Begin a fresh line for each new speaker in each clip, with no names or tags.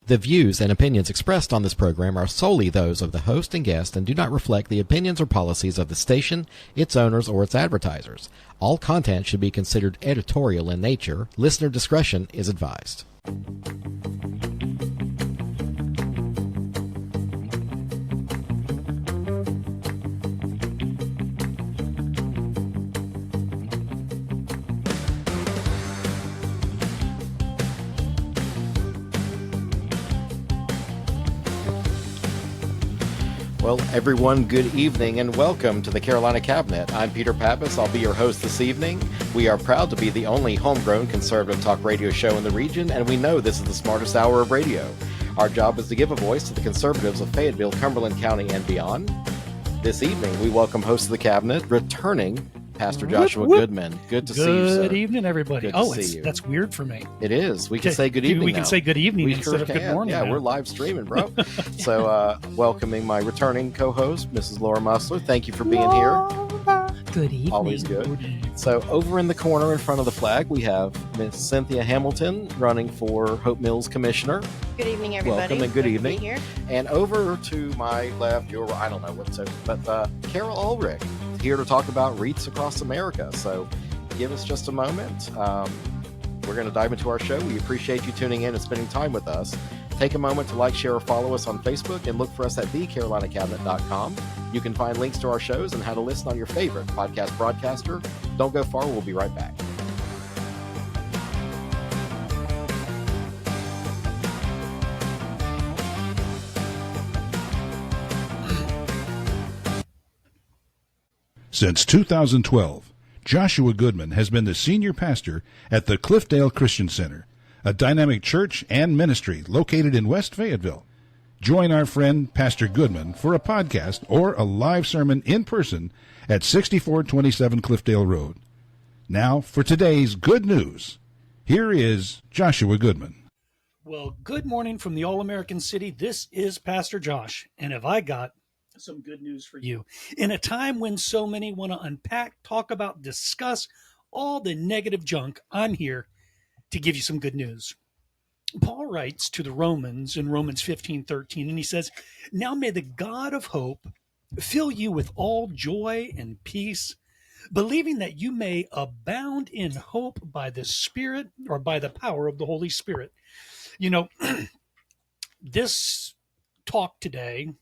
The views and opinions expressed on this program are solely those of the host and guest and do not reflect the opinions or policies of the station, its owners, or its advertisers. All content should be considered editorial in nature. Listener discretion is advised. Well, everyone, good evening and welcome to the Carolina Cabinet. I'm Peter Pappas. I'll be your host this evening. We are proud to be the only homegrown conservative talk radio show in the region, and we know this is the smartest hour of radio. Our job is to give a voice to the conservatives of Fayetteville, Cumberland County, and beyond. This evening, we welcome host of the Cabinet, returning Pastor Joshua Goodman. Good to see you, sir.
Good evening, everybody. That's weird for me.
It is. We can say good evening.
We can say good evening instead of good morning.
Yeah,
now.
We're live streaming, bro. So, welcoming my returning co-host, Mrs. Laura Mussler. Thank you for being here.
Good evening.
Always good. So, over in the corner in front of the flag, we have Miss Cynthia Hamilton running for Hope Mills Commissioner.
Good evening, everybody.
Welcome and good evening.
To be here.
And over to my left, I don't know what's over, but Carol Ulrich here to talk about Wreaths Across America. So give us just a moment. We're going to dive into our show. We appreciate you tuning in and spending time with us. Take a moment to like, share, or follow us on Facebook and look for us at thecarolinacabinet.com. You can find links to our shows and how to listen on your favorite podcast broadcaster. Don't go far. We'll be right back.
Since 2012, Joshua Goodman has been the senior pastor at the Cliffdale Christian Center, a dynamic church and ministry located in West Fayetteville. Join our friend Pastor Goodman for a podcast or a live sermon in person at 6427 Cliffdale Road. Now for today's good news. Here is Joshua Goodman.
Well, good morning from the All-American City. This is Pastor Josh, and have I got some good news for you. In a time when so many want to unpack, talk about, discuss all the negative junk, I'm here to give you some good news. Paul writes to the Romans in Romans 15:13, and he says, "Now may the God of hope fill you with all joy and peace, believing that you may abound in hope by the Spirit or by the power of the Holy Spirit." You know, this talk today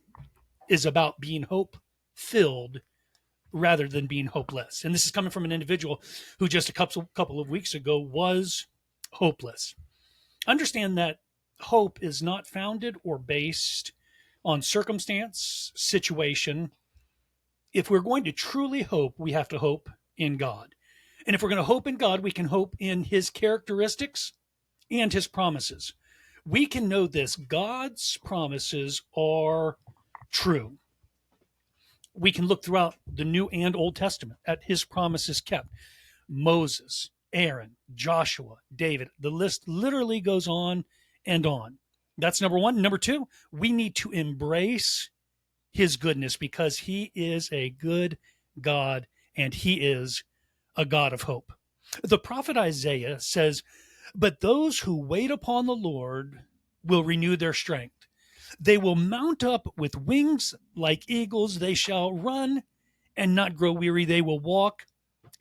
is about being hope-filled rather than being hopeless. And this is coming from an individual who just a couple of weeks ago was hopeless. Understand that hope is not founded or based on circumstance, situation. If we're going to truly hope, we have to hope in God. And if we're going to hope in God, we can hope in his characteristics and his promises. We can know this: God's promises are true. We can look throughout the New and Old Testament at his promises kept. Moses, Aaron, Joshua, David, the list literally goes on and on. That's number one. Number two, we need to embrace his goodness because he is a good God and he is a God of hope. The prophet Isaiah says, "But those who wait upon the Lord will renew their strength. They will mount up with wings like eagles. They shall run and not grow weary. They will walk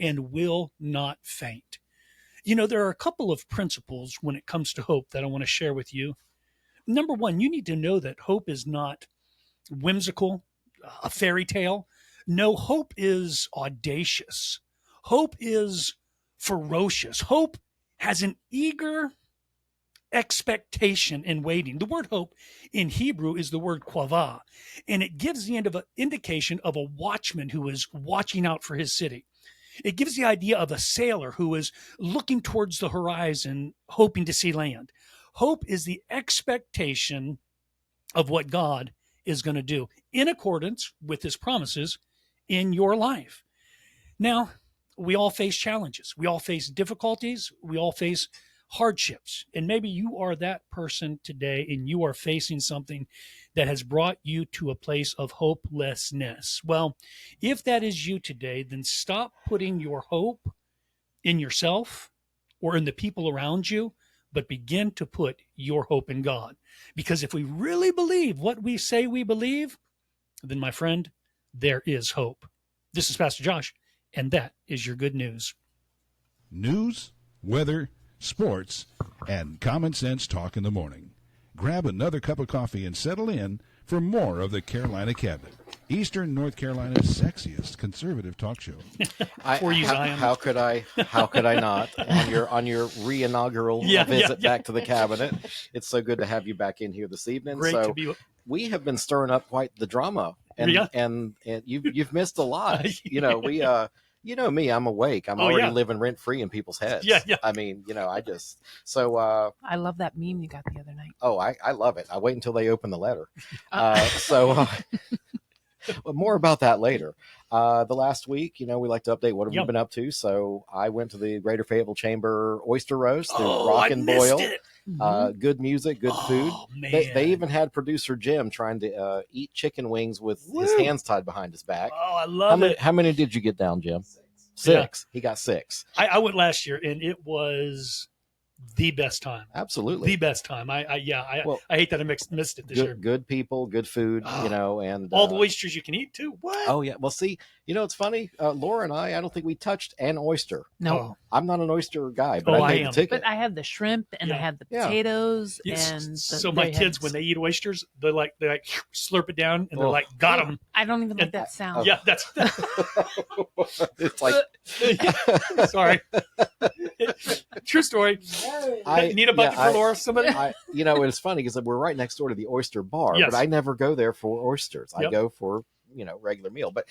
and will not faint." You know, there are a couple of principles when it comes to hope that I want to share with you. Number one, you need to know that hope is not whimsical, a fairy tale. No, hope is audacious. Hope is ferocious. Hope has an eager expectation and waiting. The word hope in Hebrew is the word quava, and it gives the indication of a watchman who is watching out for his city. It gives the idea of a sailor who is looking towards the horizon, hoping to see land. Hope is the expectation of what God is going to do in accordance with his promises in your life. Now, we all face challenges. We all face difficulties. We all face hardships. And maybe you are that person today and you are facing something that has brought you to a place of hopelessness. Well, if that is you today, then stop putting your hope in yourself or in the people around you, but begin to put your hope in God. Because if we really believe what we say we believe, then, my friend, there is hope. This is Pastor Josh, and that is your good news.
News, weather, sports, and common sense talk in the morning. Grab another cup of coffee and settle in for more of the Carolina Cabinet, Eastern North Carolina's sexiest conservative talk show.
For you, Zion.
How could I not on your re-inaugural visit back to the cabinet? It's so good to have you back in here this evening.
Great to be.
We have been stirring up quite the drama, and you've missed a lot. You know me, I'm awake. I'm already living rent free in people's heads.
Yeah.
I mean, I
I love that meme you got the other night.
Oh, I love it. I wait until they open the letter. But more about that later. The last week, we like to update what have you been up to. So I went to the Greater Fayetteville Chamber Oyster Roast, the Rock and Boil. Good music, good food. They even had producer Jim trying to eat chicken wings with his hands tied behind his back.
Oh, I love it.
How many did you get down, Jim? Six. He got 6.
I went last year, and it was the best time.
Absolutely.
The best time. I hate that I missed it this year.
Good people, good food, and
all the oysters you can eat too. What?
Oh yeah. Well, see, it's funny. Laura and I don't think we touched an oyster.
No.
Oh.
I'm not an oyster guy, but I made the ticket.
But I had the shrimp and I had the potatoes and
so my kids, when they eat oysters, they like slurp it down and they're like, got them.
I don't even like that sound.
Yeah, that's
it's like
sorry. True story. Need a bucket for Laura? Somebody?
It's funny because we're right next door to the oyster bar, but I never go there for oysters. I go for regular meal. But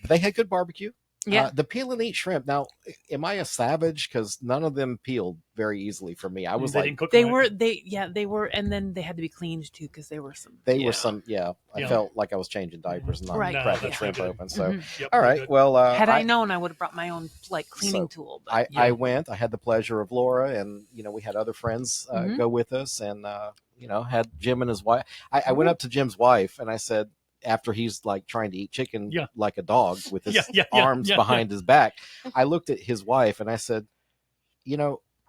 they had good barbecue.
Yeah.
The peel and eat shrimp. Now, am I a savage? Because none of them peeled very easily for me. I was
they
were, and then they had to be cleaned too because they were some.
I felt like I was changing diapers and not cracking shrimp open. So,
Yep,
all right. Well,
had I known, I would have brought my own cleaning tool. But,
I went. I had the pleasure of Laura, and we had other friends go with us, and had Jim and his wife. I went up to Jim's wife and I said, after he's like trying to eat chicken like a dog with his arms behind his back, I looked at his wife and I said,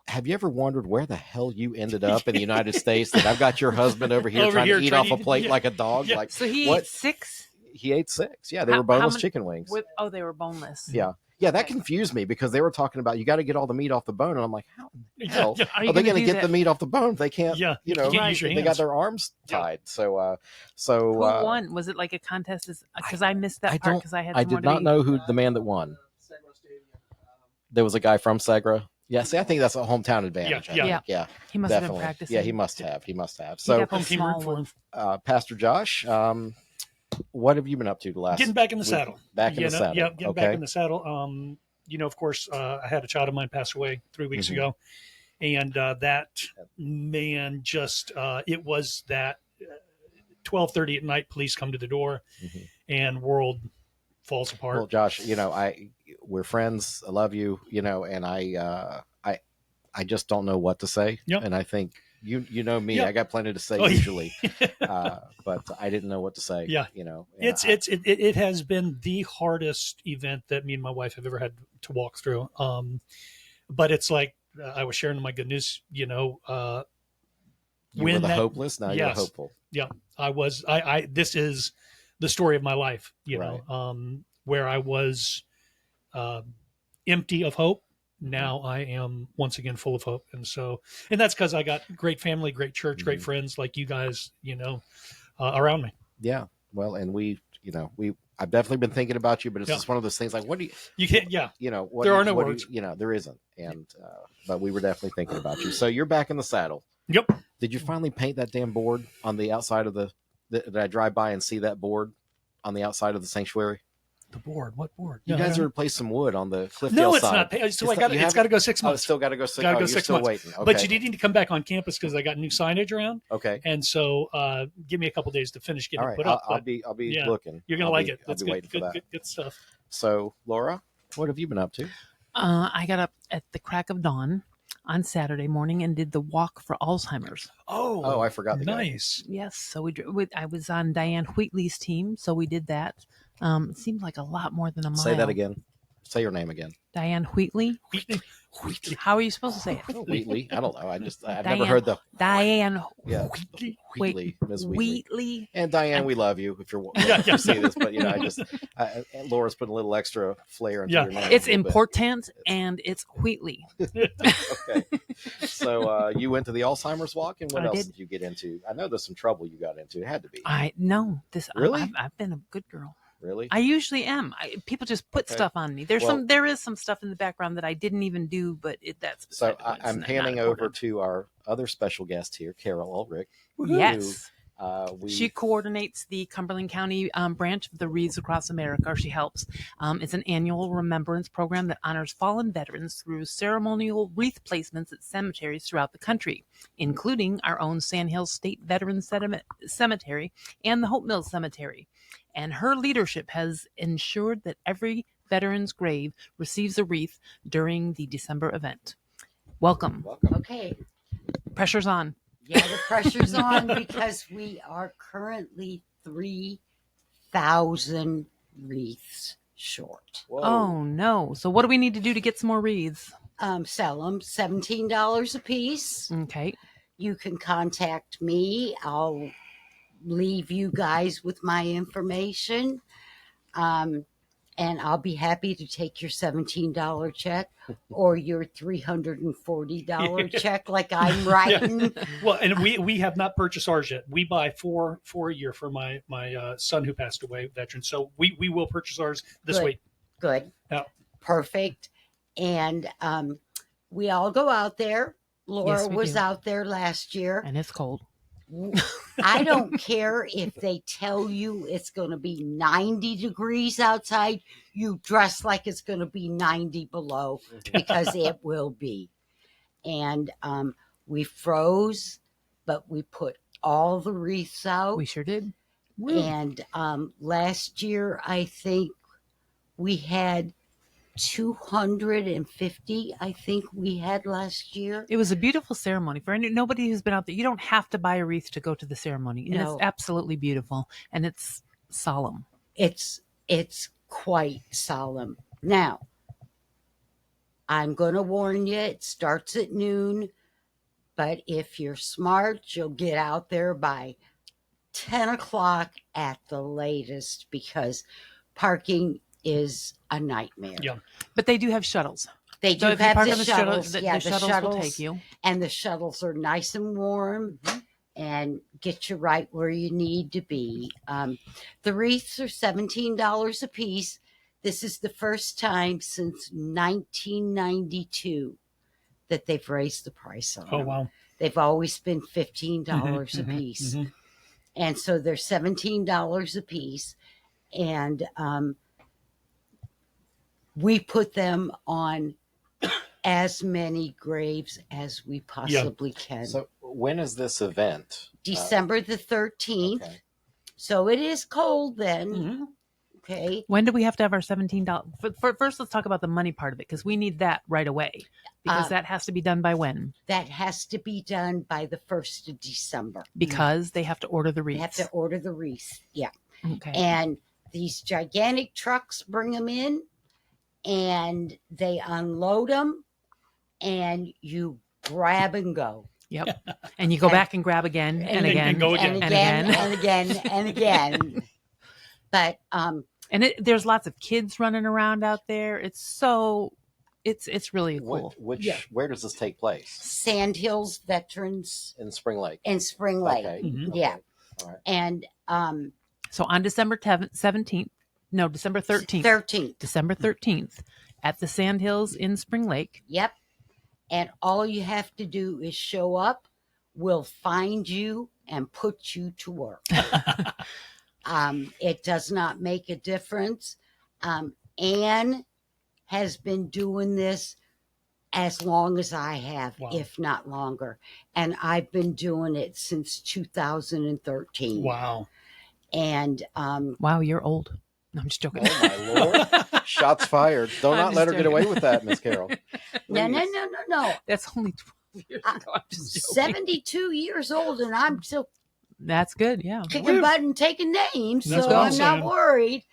have you ever wondered where the hell you ended up in the United States? That I've got your husband over here trying to eat off a plate like a dog.
Like, so he ate 6?
He ate 6. Yeah, they were boneless chicken wings.
They were boneless.
Yeah. Yeah, that confused me because they were talking about you got to get all the meat off the bone, and I'm like, how in the hell are they going to get the meat off the bone if they can't?
Yeah,
they got their arms tied. So
who won? Was it like a contest? Because I missed that part because I
did not know who the man that won. There was a guy from Segra. Yeah, see, I think that's a hometown advantage. Yeah.
He must have been practicing.
Yeah, he must have. So, Pastor Josh, what have you been up to the last?
Getting back in the saddle.
Back in the saddle.
Yeah, getting back in the saddle. Of course, I had a child of mine pass away 3 weeks ago, and that man just it was that 12:30 at night. Police come to the door, and world falls apart.
Well, Josh, we're friends. I love you. And I just don't know what to say.
Yep.
And I think. You know me. I got plenty to say usually, but I didn't know what to say.
Yeah, it has been the hardest event that me and my wife have ever had to walk through. But it's like I was sharing my good news.
You were hopeless. Now you're hopeful.
Yeah, I was. I this is the story of my life. Where I was empty of hope. Now I am once again full of hope. And that's because I got great family, great church, great friends like you guys, around me.
Yeah. Well, and I've definitely been thinking about you, but it's just one of those things like, what do
you can't,
there are no words, there isn't. And, but we were definitely thinking about you. So you're back in the saddle.
Yep.
Did you finally paint that damn board on the outside of did I drive by and see that board on the outside of the sanctuary?
The board? What board?
You guys replaced some wood on the Cliffdale side.
No, it's not. So it's got to go 6 months.
Oh, it's still got to go 6 months.
Got to go 6 months.
Waiting. Okay.
But you need to come back on campus because I got new signage around.
Okay.
And so give me a couple days to finish getting it put up.
I'll be looking.
You're gonna like it.
I'll be waiting for that.
Good stuff.
So, Laura, what have you been up to?
I got up at the crack of dawn on Saturday morning and did the walk for Alzheimer's.
Oh, I forgot.
Nice.
Yes. So I was on Diane Wheatley's team, so we did that. It seemed like a lot more than a mile.
Say that again. Say your name again.
Diane Wheatley.
Wheatley.
How are you supposed to say it?
Wheatley. I don't know. I've never
Diane-
heard the
Diane
yeah.
Wheatley.
Wheatley. Ms. Wheatley.
Wheatley.
And Diane, we love you if you're to see this, but and Laura's put a little extra flair into your name.
It's important and it's Wheatley.
Okay. So you went to the Alzheimer's walk, and what
I
else
did.
did you get into? I know there's some trouble you got into. It had to be. Really?
I've been a good girl.
Really?
I usually am. People just put
Okay.
stuff on me. There is some stuff in the background that I didn't even do, but that's
So
beside the point. It's
I'm
not
handing over
important.
to our other special guest here, Carol Ulrich.
Yes.
who,
She coordinates the Cumberland County branch of the Wreaths Across America, or she helps. It's an annual remembrance program that honors fallen veterans through ceremonial wreath placements at cemeteries throughout the country, including our own Sandhills State Veterans Cemetery and the Hope Mills Cemetery. And her leadership has ensured that every veteran's grave receives a wreath during the December event. Welcome.
Okay.
Pressure's on.
Yeah, the pressure's on because we are currently 3,000 wreaths short.
Whoa.
Oh, no. So what do we need to do to get some more wreaths?
Sell them $17 a piece.
Okay.
You can contact me. I'll leave you guys with my information. And I'll be happy to take your $17 check or your $340 check like I'm writing.
Well, and we have not purchased ours yet. We buy four a year for my son who passed away, veteran. So we will purchase ours this
Good.
week.
Good.
Yeah.
Perfect. And we all go out there. Laura
Yes, we
was
do.
out there last year.
And it's cold.
I don't care if they tell you it's going to be 90 degrees outside. You dress like it's going to be 90 below because it will be. And we froze, but we put all the wreaths out.
We sure did.
And last year, I think we had 250, I think we had last year.
It was a beautiful ceremony. For nobody who's been out there, you don't have to buy a wreath to go to the ceremony. And
No.
it's absolutely beautiful. And it's solemn.
It's quite solemn. Now, I'm going to warn you, it starts at noon, but if you're smart, you'll get out there by 10 o'clock at the latest because parking is a nightmare.
Yeah.
But they do have shuttles.
They do
So if you
have
park
the
on the shuttle,
shuttles.
the
Yeah,
shuttles will take you.
And the shuttles are nice and warm and get you right where you need to be. The wreaths are $17 a piece. This is the first time since 1992 that they've raised the price on
Oh,
them.
wow.
They've always been $15 a piece.
Mhm.
And so they're $17 a piece. And we put them on as many graves as we possibly can.
So when is this event?
December the 13th.
Okay.
So it is cold then.
Mhm.
Okay.
When do we have to have our $17? First, let's talk about the money part of it because we need that right away. Because that has to be done by when?
That has to be done by the 1st of December.
Because they have to order the
They
wreaths.
have to order the wreath. Yeah.
Okay.
And these gigantic trucks bring them in and they unload them and you grab and go.
Yep. And you go back and grab again and again
and go again.
And
and
again
again.
and again and again. But
And there's lots of kids running around out there. It's really cool.
Where does this take place?
Sandhills Veterans
In Spring Lake.
in Spring Lake.
Okay.
Mhm.
Okay.
Yeah.
All right.
And
So on December 13th, December 13th at the Sandhills in Spring Lake.
Yep. And all you have to do is show up. We'll find you and put you to work. It does not make a difference. Anne has been doing this as long as I have,
Wow.
if not longer. And I've been doing it since 2013.
Wow.
And
Wow, you're old. No, I'm just joking.
Oh, my Lord. Shots fired. Do
I'm
not
just
let her get
joking.
away with that, Miss Carol.
no.
That's only 12 years ago. I'm just joking.
72 years old, and I'm still
That's good. Yeah.
kicking butt and taking names,
That's
so
what I'm
I'm not
saying.
worried.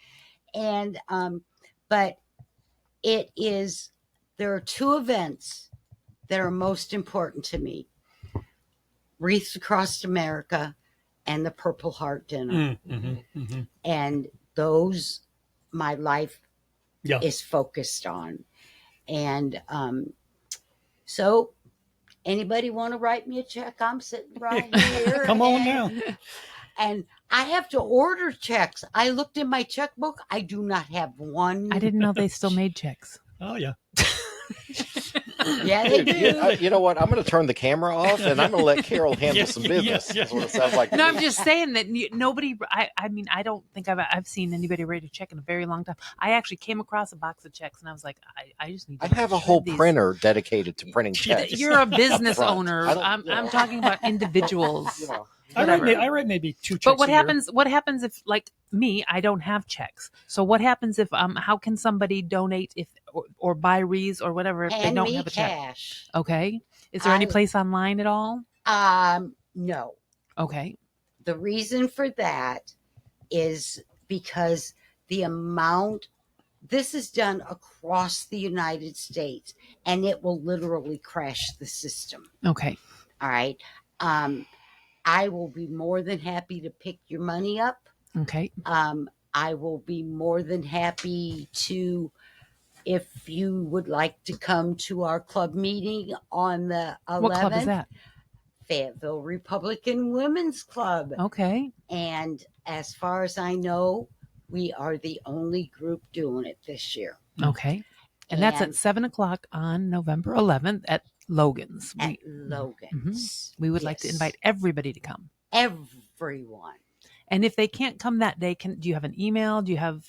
And but there are two events that are most important to me: Wreaths Across America and the Purple Heart Dinner. And those my life is focused on. And so anybody want to write me a check? I'm sitting right here.
Come on now.
And I have to order checks. I looked in my checkbook. I do not have one.
I didn't know they still made checks.
Oh, yeah.
Yeah, they do.
You know what? I'm going to turn the camera off, and I'm going to let Carol handle some business. That's what it sounds like.
No, I'm just saying that nobody. I mean, I don't think I've seen anybody write a check in a very long time. I actually came across a box of checks, and I was like, I just need.
I have a whole printer dedicated to printing checks.
You're a business owner. I'm talking about individuals.
I write maybe 2 checks.
But what happens if, like me, I don't have checks? So what happens if how can somebody donate or buy wreaths or whatever if they don't have a
cash.
check? Okay. Is there any place online at all?
No.
Okay.
The reason for that is because the amount this is done across the United States, and it will literally crash the system.
Okay.
All right. I will be more than happy to pick your money up.
Okay.
I will be more than happy to, if you would like to come to our club meeting on the 11th.
What club is that?
Fayetteville Republican Women's Club.
Okay.
And as far as I know, we are the only group doing it this year.
Okay. And that's at 7:00 on November 11th at Logan's.
Logan's.
We would like to invite everybody to come.
Everyone.
And if they can't come that day, do you have an email? Do you have?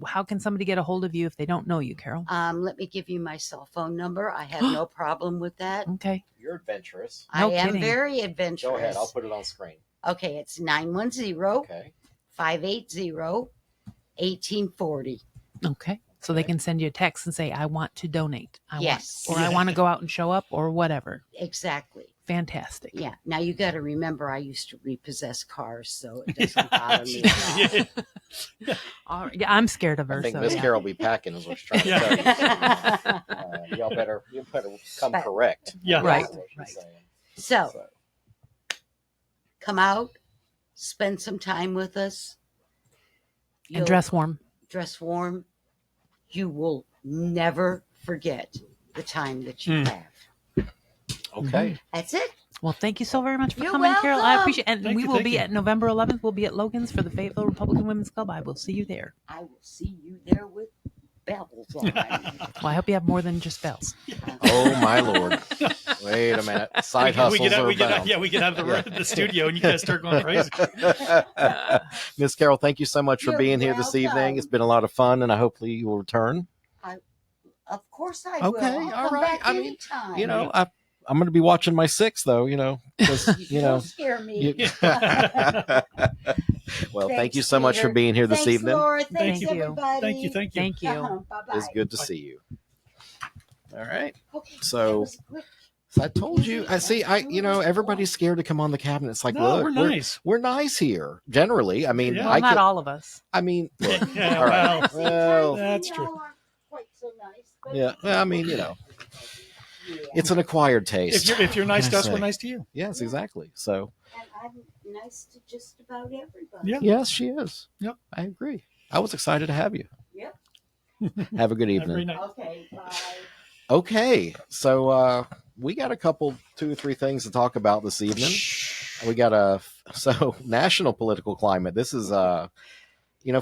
How can somebody get a hold of you if they don't know you, Carol?
Let me give you my cell phone number. I have no problem with that.
Okay.
You're adventurous.
I am very adventurous.
Go ahead. I'll put it on screen.
Okay. It's 910-580-1840.
Okay. So they can send you a text and say, I want to donate. I want to go out and show up or whatever.
Exactly.
Fantastic.
Yeah. Now you got to remember, I used to repossess cars, so it doesn't bother me at all.
All right. Yeah, I'm scared of her.
I think
so,
Miss Carol will be packing is what she's trying to tell you. You better come correct.
Yeah.
Right.
So come out, spend some time with us.
And dress warm.
Dress warm. You will never forget the time that you have.
Okay.
That's it.
Well, thank you so very much for
You're
coming, Carol. I
welcome.
appreciate it. And we will be at November 11th. We'll be at Logan's for the Fayetteville Republican Women's Club. I will see you there.
I will see you there with bells on.
Well, I hope you have more than just bells.
Oh, my Lord. Wait a minute. Side hustles
we get out of the studio and you guys start going crazy.
Miss Carol, thank you so much for
You're
being here this
welcome.
evening. It's been a lot of fun, and I hopefully you will return.
Of course I will.
Okay,
I'll
all
come
right.
back
I mean,
anytime.
I'm going to be watching my 6, though, because,
Don't scare me.
Well,
Thanks,
thank you so much
Peter.
for being here this
Thanks,
evening.
Laura. Thanks,
Thank you.
everybody.
Thank you.
Thank you.
Bye-bye.
It's good to see you. All right.
Okay,
So-
that was quick.
I told you. Everybody's scared to come on the cabinet. It's like,
No,
look,
we're nice.
We're nice here. Generally, I mean,
Yeah.
Well, not all of us.
I mean, look,
Yeah,
all right.
well,
Well,
that's
Y'all
true.
aren't quite so nice, but
yeah. Well, I mean, it's an acquired taste.
If you're nice
Can
to
I
us, we're
say?
nice to you.
Yes, exactly. So,
and I'm nice to just about everybody.
Yeah.
yes, she is.
Yep.
I agree. I was excited to have you.
Yep.
Have a good
Every
evening.
night.
Okay, bye.
Okay, so we got 2 or 3 things to talk about this evening. We got national political climate. This is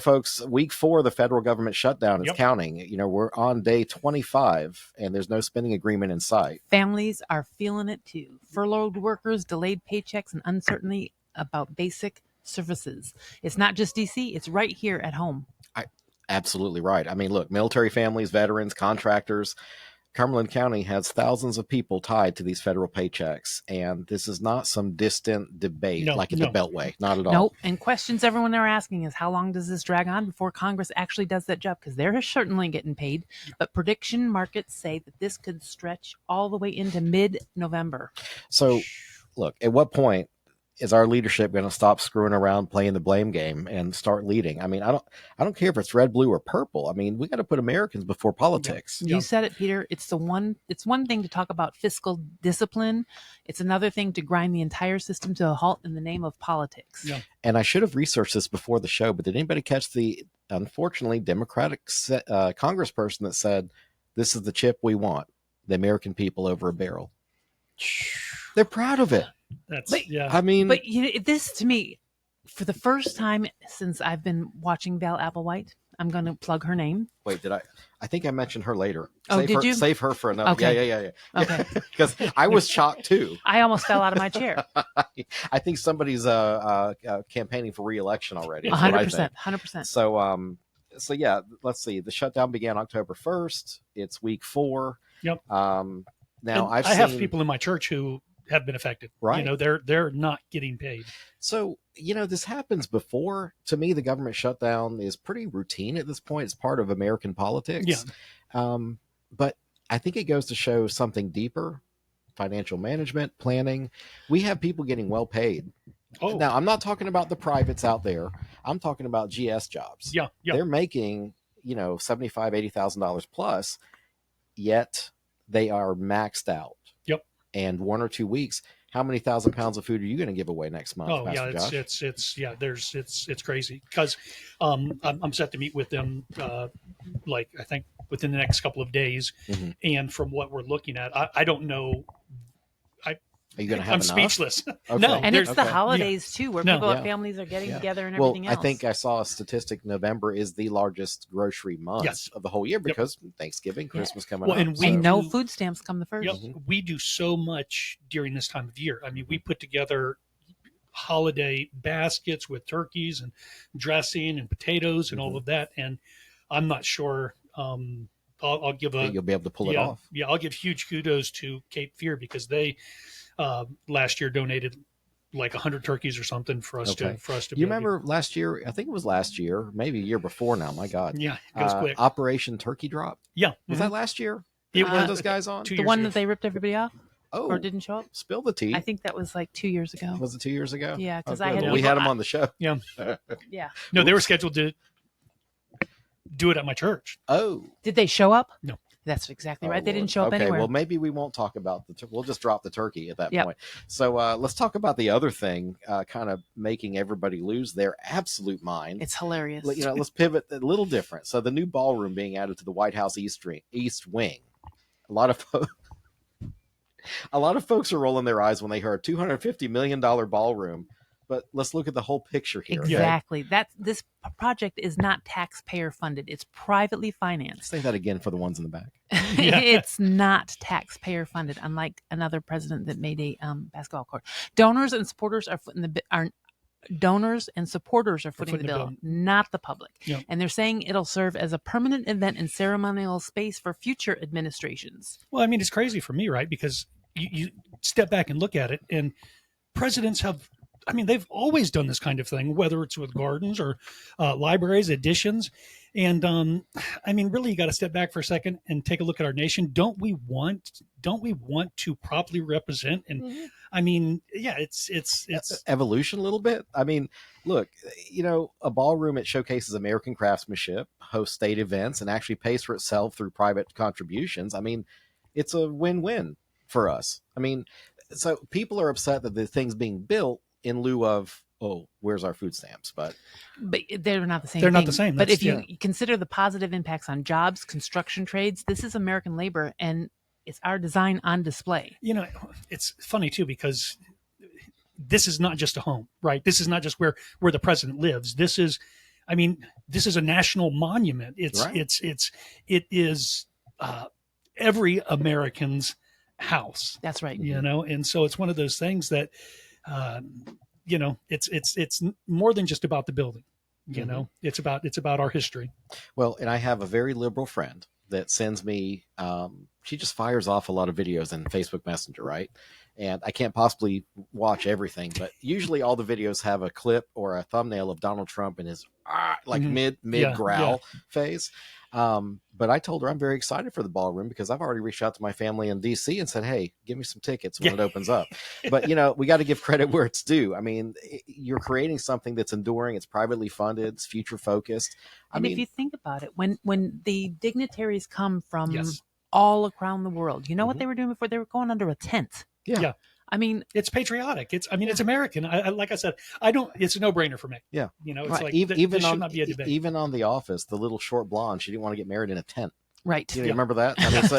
folks, week 4 of the federal government shutdown is
Yep.
counting. We're on day 25, and there's no spending agreement in sight.
Families are feeling it too. Furloughed workers, delayed paychecks, and uncertainty about basic services. It's not just DC, it's right here at home.
Absolutely right. I mean, look, military families, veterans, contractors. Cumberland County has thousands of people tied to these federal paychecks, and this is not some distant debate like in the Beltway. Not at all.
Nope. And questions everyone are asking is how long does this drag on before Congress actually does that job? Because they're certainly getting paid, but prediction markets say that this could stretch all the way into mid-November.
So, look, at what point is our leadership going to stop screwing around playing the blame game and start leading? I mean, I don't care if it's red, blue, or purple. I mean, we got to put Americans before politics.
You said it, Peter. It's one thing to talk about fiscal discipline. It's another thing to grind the entire system to a halt in the name of politics.
Yeah.
And I should have researched this before the show, but did anybody catch the, unfortunately, Democratic congressperson that said, this is the chip we want, the American people over a barrel? They're proud of it. I mean,
but this to me, for the first time since I've been watching Val Applewhite, I'm going to plug her name.
Wait, did I? I think I mentioned her later.
Did you?
Save her for another.
Okay.
Yeah.
Okay.
Because I was shocked too.
I almost fell out of my chair.
I think somebody's campaigning for re-election already.
100%.
So yeah, let's see. The shutdown began October 1st. It's week 4.
Yep.
Now I
have people in my church who have been affected.
Right.
They're not getting paid.
So, this happens before. To me, the government shutdown is pretty routine at this point. It's part of American politics.
Yeah.
But I think it goes to show something deeper: financial management, planning. We have people getting well paid.
Oh.
Now, I'm not talking about the privates out there. I'm talking about GS jobs.
Yeah.
They're making, $75,000, $80,000 plus, yet they are maxed out.
Yep.
And 1 or 2 weeks, how many thousand pounds of food are you going to give away next month?
Oh,
Pastor
yeah,
Josh?
it's crazy because I'm set to meet with them I think within the next couple of days, and from what we're looking at, I don't know.
Are you going to have
I'm
enough?
speechless.
Okay.
No,
And it's the holidays too, where people and
Yeah.
families are getting together and
Well,
everything else.
I think I saw a statistic. November is the largest grocery month of the whole year because Thanksgiving, Christmas coming up.
and no food stamps come the first.
Yep. We do so much during this time of year. I mean, we put together holiday baskets with turkeys and dressing and potatoes and all of that. And I'm not sure. I'll give
you'll be able to pull it off.
Yeah, I'll give huge kudos to Cape Fear because they last year donated like 100 turkeys or something for us to.
You remember last year? I think it was last year, maybe a year before now. My God.
Yeah, it goes quick.
Operation Turkey Drop.
Yeah,
was that last year?
It
was those guys on
the one that they ripped everybody off.
Oh,
or didn't show up.
Spill the tea.
I think that was like 2 years ago.
Was it 2 years ago?
Yeah, because
we had them on the show.
Yeah.
Yeah.
No, they were scheduled to do it at my church.
Oh,
did they show up?
No.
That's exactly right. They didn't show up anywhere.
Well, maybe we won't talk about we'll just drop the turkey at that point. So let's talk about the other thing, kind of making everybody lose their absolute mind.
It's hilarious.
Let's pivot a little different. So the new ballroom being added to the White House East Wing. A lot of folks are rolling their eyes when they heard $250 million ballroom. But let's look at the whole picture here.
Exactly.
Okay?
This project is not taxpayer funded. It's privately financed.
Say that again for the ones in the back.
It's not taxpayer funded, unlike another president that made a basketball court. Donors and supporters are footing the bill, not the public.
Yep.
And they're saying it'll serve as a permanent event and ceremonial space for future administrations.
Well, I mean, it's crazy for me, right? Because you step back and look at it, and presidents have. I mean, they've always done this kind of thing, whether it's with gardens or libraries, additions. And I mean, really, you got to step back for a second and take a look at our nation. Don't we want to properly represent? And I mean, yeah, it's
evolution a little bit. I mean, look, a ballroom, it showcases American craftsmanship, hosts state events, and actually pays for itself through private contributions. I mean, it's a win-win for us. I mean, so people are upset that the thing's being built in lieu of, where's our food stamps? But
they're not the same.
They're not the same.
But if you consider the positive impacts on jobs, construction trades, this is American labor, and it's our design on display.
It's funny too because this is not just a home, right? This is not just where the president lives. This is a national monument. It is every American's house.
That's right.
And so it's one of those things that. It's more than just about the building. It's about our history.
Well, and I have a very liberal friend that sends me. She just fires off a lot of videos in Facebook Messenger, right? And I can't possibly watch everything, but usually all the videos have a clip or a thumbnail of Donald Trump in his mid growl phase. But I told her I'm very excited for the ballroom because I've already reached out to my family in DC and said, hey, give me some tickets when it opens up. But, we got to give credit where it's due. I mean, you're creating something that's enduring. It's privately funded. It's future focused.
And if you think about it, when the dignitaries come from all around the world, you know what they were doing before? They were going under a tent.
Yeah.
I mean,
it's patriotic. It's American. Like I said, it's a no-brainer for me.
Yeah.
It's
right.
like,
even
this
on,
should not be a debate.
Even on The Office, the little short blonde, she didn't want to get married in a tent.
Right.
You remember that? I mean, so,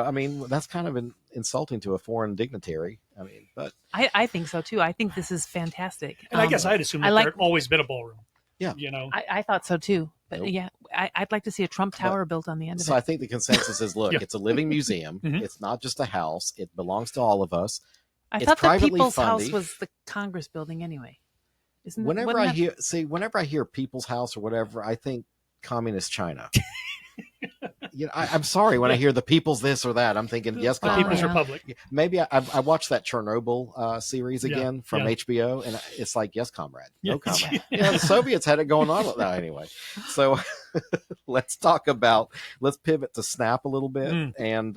I mean, that's kind of insulting to a foreign dignitary. I mean, but
I think so too. I think this is fantastic.
And I guess I'd assume that there had always been a ballroom.
Yeah.
I thought so too. But I'd like to see a Trump Tower built on the end of it.
So I think the consensus is, look, it's a living museum. It's not just a house. It belongs to all of us.
I thought the People's House was the Congress building anyway.
Whenever I hear People's House or whatever, I think communist China. I'm sorry when I hear the People's this or that. I'm thinking, yes,
the People's Republic.
Maybe I watched that Chernobyl series again from HBO, and it's like, yes, comrade, no comrade. The Soviets had it going on now anyway. So let's pivot to SNAP a little bit, and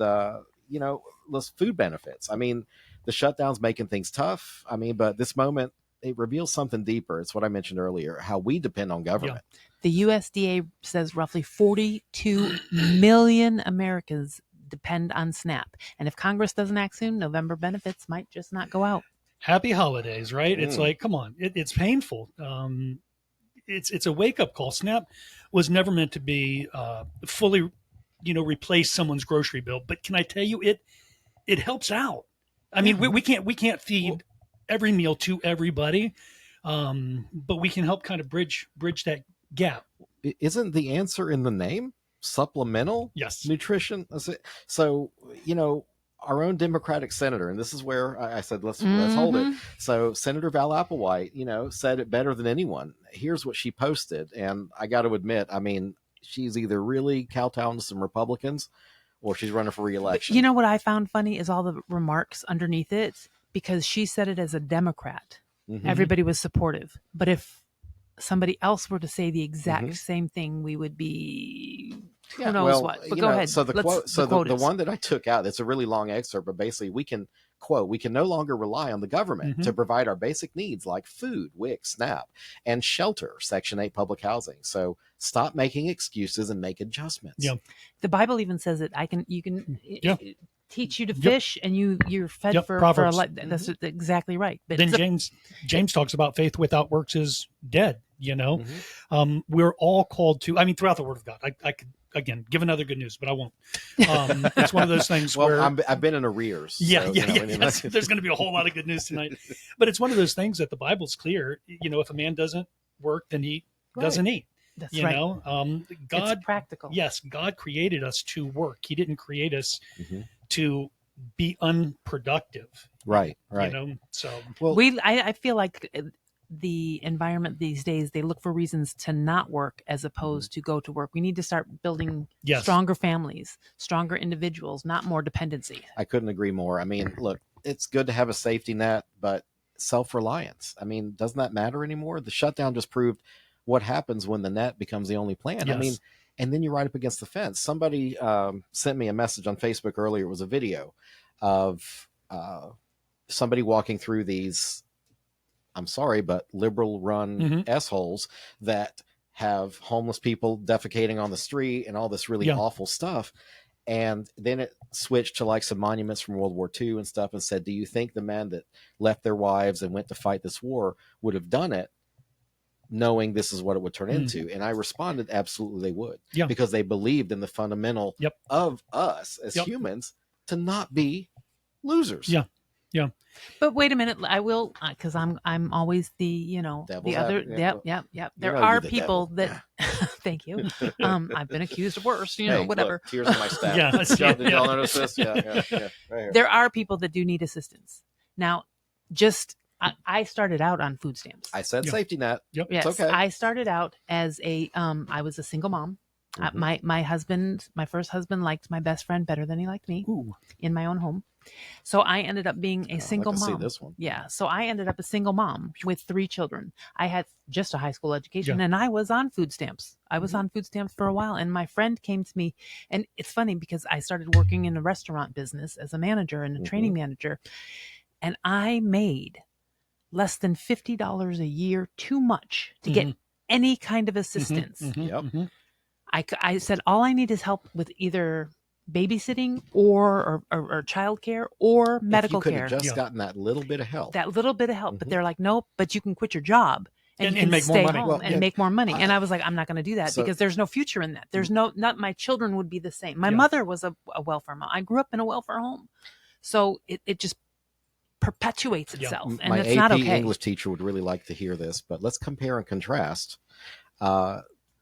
let's food benefits. I mean, the shutdown's making things tough. I mean, but this moment, it reveals something deeper. It's what I mentioned earlier, how we depend on government.
Yeah. The USDA says roughly 42 million Americans depend on SNAP. And if Congress doesn't act soon, November benefits might just not go out.
Happy holidays, right? It's like, come on, it's painful. It's a wake-up call. SNAP was never meant to be fully, replace someone's grocery bill. But can I tell you, it helps out. I mean, we can't feed every meal to everybody, but we can help kind of bridge that gap.
Isn't the answer in the name? Supplemental nutrition? So, our own Democratic senator, and this is where I said, let's hold it. So Senator Val Applewhite, said it better than anyone. Here's what she posted. And I got to admit, I mean, she's either really kowtowing to some Republicans or she's running for re-election.
You know what I found funny is all the remarks underneath it, because she said it as a Democrat. Everybody was supportive. But if somebody else were to say the exact same thing, we would be who knows what. But go ahead.
So the one that I took out, it's a really long excerpt, but basically we can no longer rely on the government to provide our basic needs like food, WIC, SNAP, and shelter, Section 8 public housing. So stop making excuses and make adjustments.
Yeah. The Bible even says that you can teach you to fish and you're fed for a life. That's exactly right. But
then James talks about faith without works is dead. We're all called to, I mean, throughout the Word of God. I could, again, give another good news, but I won't. It's one of those things where
I've been in arrears.
There's going to be a whole lot of good news tonight, but it's one of those things that the Bible's clear. If a man doesn't work, then he doesn't eat.
That's right.
God,
it's practical.
Yes, God created us to work. He didn't create us to be unproductive.
Right.
So
I feel like the environment these days, they look for reasons to not work as opposed to go to work. We need to start building stronger families, stronger individuals, not more dependency.
I couldn't agree more. I mean, look, it's good to have a safety net, but self-reliance, I mean, doesn't that matter anymore? The shutdown just proved what happens when the net becomes the only plan. I mean, and then you're right up against the fence. Somebody sent me a message on Facebook earlier. It was a video of somebody walking through these, I'm sorry, but liberal run S-holes that have homeless people defecating on the street and all this really awful stuff. And then it switched to like some monuments from World War II and stuff and said, do you think the men that left their wives and went to fight this war would have done it knowing this is what it would turn into? And I responded, absolutely they would. Because they believed in the fundamental of us as humans to not be losers.
Yeah.
But wait a minute, I will, because I'm always the,
Devil's
the other,
advocate.
There are people that, thank you. I've been accused of worse, whatever.
Look, tears on my staff. Did y'all notice this? Yeah. Right here.
There are people that do need assistance. Now, I started out on food stamps.
I said safety net.
Yep.
Yes,
it's okay.
I started out as I was a single mom. My husband, my first husband, liked my best friend better than he liked me.
Ooh.
In my own home. So I ended up being a single mom.
See this one.
Yeah. So I ended up a single mom with 3 children. I had just a high school education,
Yeah.
and I was on food stamps. I was on food stamps for a while, and my friend came to me, and it's funny because I started working in a restaurant business as a manager and a training manager, and I made less than $50 a year, too much to get any kind of assistance.
Yep.
I said, all I need is help with either babysitting or childcare or medical
if you
care.
could have just gotten that little bit of help.
That little bit of help. But they're like, nope, but you can quit your job and
make more
stay
money.
home
Well,
and make more money. And I was like, I'm not going to do that because there's no future in that. There's not my children would be the same. My mother was a welfare mom. I grew up in a welfare home. So it just perpetuates itself. And
My
it's
AP
not okay.
English teacher would really like to hear this, but let's compare and contrast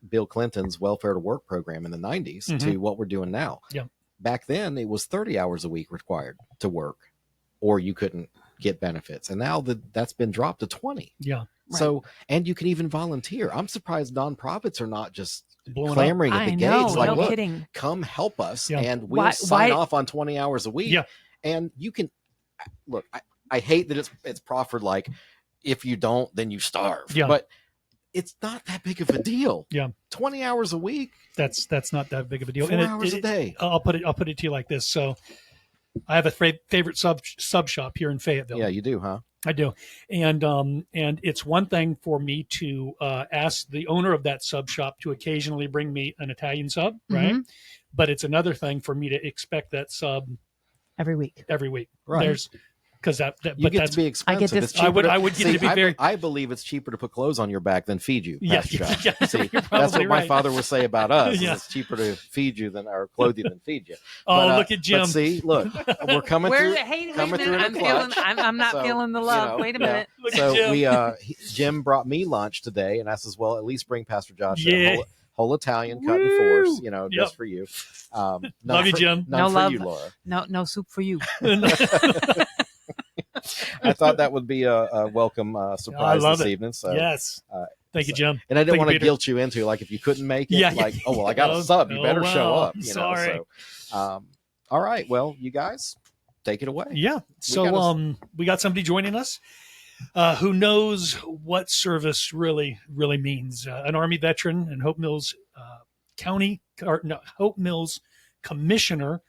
Bill Clinton's welfare to work program in the 90s to what we're doing now.
Yeah.
Back then, it was 30 hours a week required to work, or you couldn't get benefits. And now that's been dropped to 20.
Yeah.
So, and you can even volunteer. I'm surprised nonprofits are not just
Blowing
clamoring
up.
at the
I
gates.
know,
Like,
no
look,
kidding.
come help us,
Yeah.
and we'll sign off on 20 hours a week.
Yeah.
And you can look. I hate that it's proffered like, if you don't, then you starve.
Yeah.
But it's not that big of a deal.
Yeah.
20 hours a week.
That's not that big of a deal.
4 hours a day.
I'll put it to you like this. So I have a favorite sub shop here in Fayetteville.
Yeah, you do, huh?
I do. And it's one thing for me to ask the owner of that sub shop to occasionally bring me an Italian sub, right? But it's another thing for me to expect that sub
every week.
Right. Because
You get to be expensive.
I get this-
It's cheaper
I would get
see,
to be very.
I believe it's cheaper to put clothes on your back than feed you.
Yeah,
Pastor Josh.
yeah,
See,
you're
that's
probably
what my
right.
father would say about us. is
Yeah.
It's cheaper to feed you or clothe you than feed you.
Oh,
But,
look at Jim.
But see, look, we're coming through. Coming through in a clutch.
I'm not
So,
feeling the
you
love.
know,
Wait a
yeah.
minute.
Look at
So
Jim.
Jim brought me lunch today, and I says, well, at least bring Pastor Josh
Yeah.
a whole Italian cut and force,
Yep.
just for you. None
Love you,
for-
Jim.
None
No
for
love.
you, Laura.
No soup for you.
I thought that would be a welcome surprise
love
this
it.
evening. So,
Yes. Thank you,
so-
Jim.
and I didn't
Thank you,
want to
Peter.
guilt you into like if you couldn't make it,
Yeah.
like oh well, I got
Oh,
a sub, you better
oh,
show
wow.
up.
Sorry.
So, all right, well, you guys take it away.
Yeah. So we got somebody joining us who knows what service really means. An Army veteran and Hope Mills Hope Mills Commissioner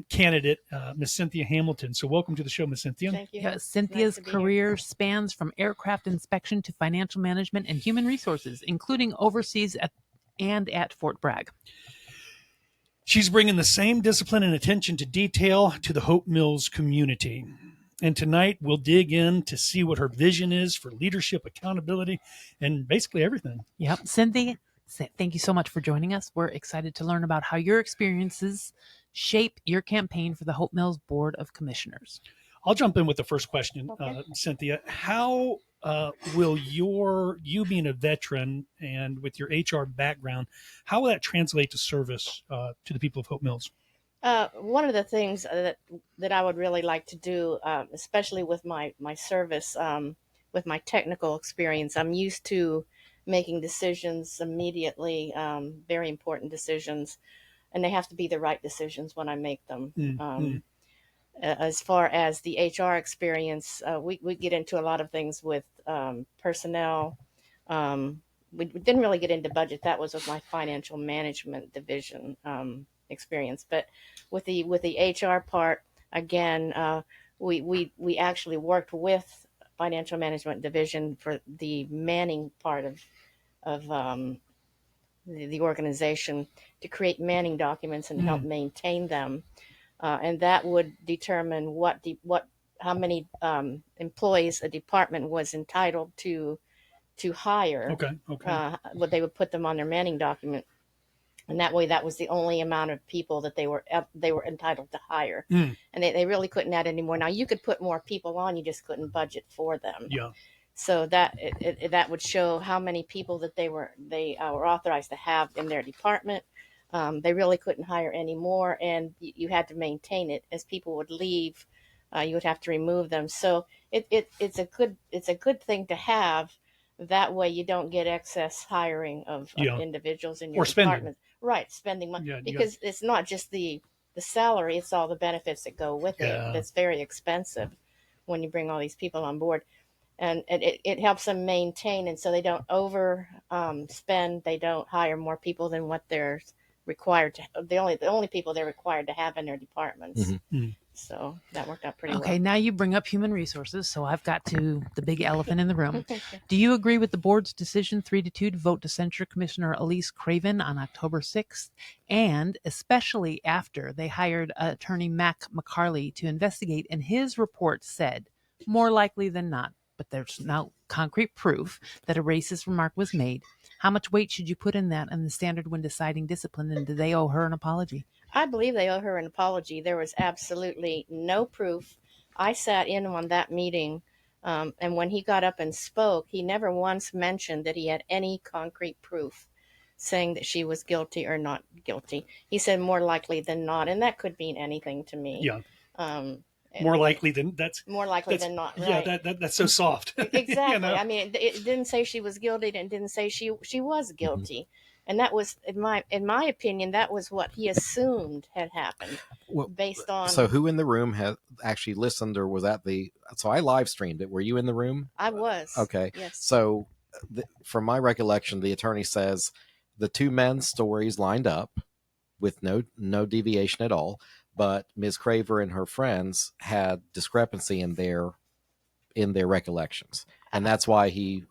candidate, Miss Cynthia Hamilton. So welcome to the show, Miss Cynthia.
Thank you.
Yeah, Cynthia's
Nice to be here.
career spans from aircraft inspection to financial management and human resources, including overseas at Fort Bragg.
She's bringing the same discipline and attention to detail to the Hope Mills community. And tonight we'll dig in to see what her vision is for leadership, accountability, and basically everything.
Yep. Cynthia, thank you so much for joining us. We're excited to learn about how your experiences shape your campaign for the Hope Mills Board of Commissioners.
I'll jump in with the first question,
Okay.
Cynthia. How will you being a veteran and with your HR background, how will that translate to service to the people of Hope Mills?
One of the things that I would really like to do, especially with my service, with my technical experience, I'm used to making decisions immediately, very important decisions, and they have to be the right decisions when I make them. As far as the HR experience, we get into a lot of things with personnel. We didn't really get into budget. That was with my financial management division experience. But with the HR part, again, we actually worked with financial management division for the manning part of the organization to create manning documents and help maintain them. And that would determine how many employees a department was entitled to hire.
Okay.
But they would put them on their manning document, and that way, that was the only amount of people that they were entitled to hire. And they really couldn't add any more. Now you could put more people on, you just couldn't budget for them.
Yeah.
So that would show how many people that they were authorized to have in their department. They really couldn't hire any more, and you had to maintain it. As people would leave, you would have to remove them. So it's a good thing to have. That way, you don't get excess hiring of individuals in your
Or spending.
department. Right, spending money,
Yeah,
because it's not just the salary; it's all the benefits that go with
Yeah.
it. That's very expensive when you bring all these people on board, and it helps them maintain, and so they don't over spend. They don't hire more people than what they're required to. The only people they're required to have in their departments.
Mhm.
So that worked out pretty
Okay,
well.
now you bring up human resources, so I've got to the big elephant in the room. Do you agree with the board's decision 3-2 to vote to censure Commissioner Elise Craven on October 6th, and especially after they hired attorney Mac McCarley to investigate, and his report said, more likely than not, but there's no concrete proof that a racist remark was made. How much weight should you put in that and the standard when deciding discipline, and do they owe her an apology?
I believe they owe her an apology. There was absolutely no proof. I sat in on that meeting, and when he got up and spoke, he never once mentioned that he had any concrete proof saying that she was guilty or not guilty. He said more likely than not, and that could mean anything to me.
Yeah.
And
More likely than
more likely
that's-
than not.
Yeah,
Right.
that's so soft.
Exactly.
You know?
I mean, it didn't say she was guilty, and it didn't say she was guilty. And that was, in my opinion, that was what he assumed had happened,
Well,
based on.
So who in the room has actually listened or was at the? So I live streamed it. Were you in the room?
I was.
Okay.
Yes.
So from my recollection, the attorney says the two men's stories lined up with no deviation at all, but Ms. Craver and her friends had discrepancy in their recollections, and that's why he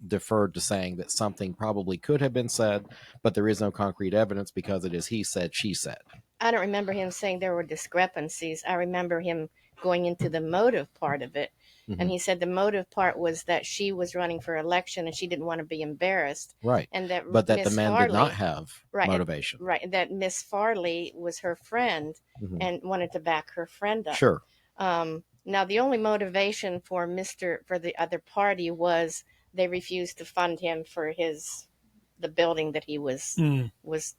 deferred to saying that something probably could have been said, but there is no concrete evidence because it is he said, she said.
I don't remember him saying there were discrepancies. I remember him going into the motive part of it.
Mhm.
And he said the motive part was that she was running for election and she didn't want to be embarrassed.
Right.
And that
But that
Miss
the men
Farley,
did not have
right,
motivation.
Right. And that Miss Farley was her friend
Mhm.
and wanted to back her friend up.
Sure.
Now, the only motivation for the other party was they refused to fund him for the building that he was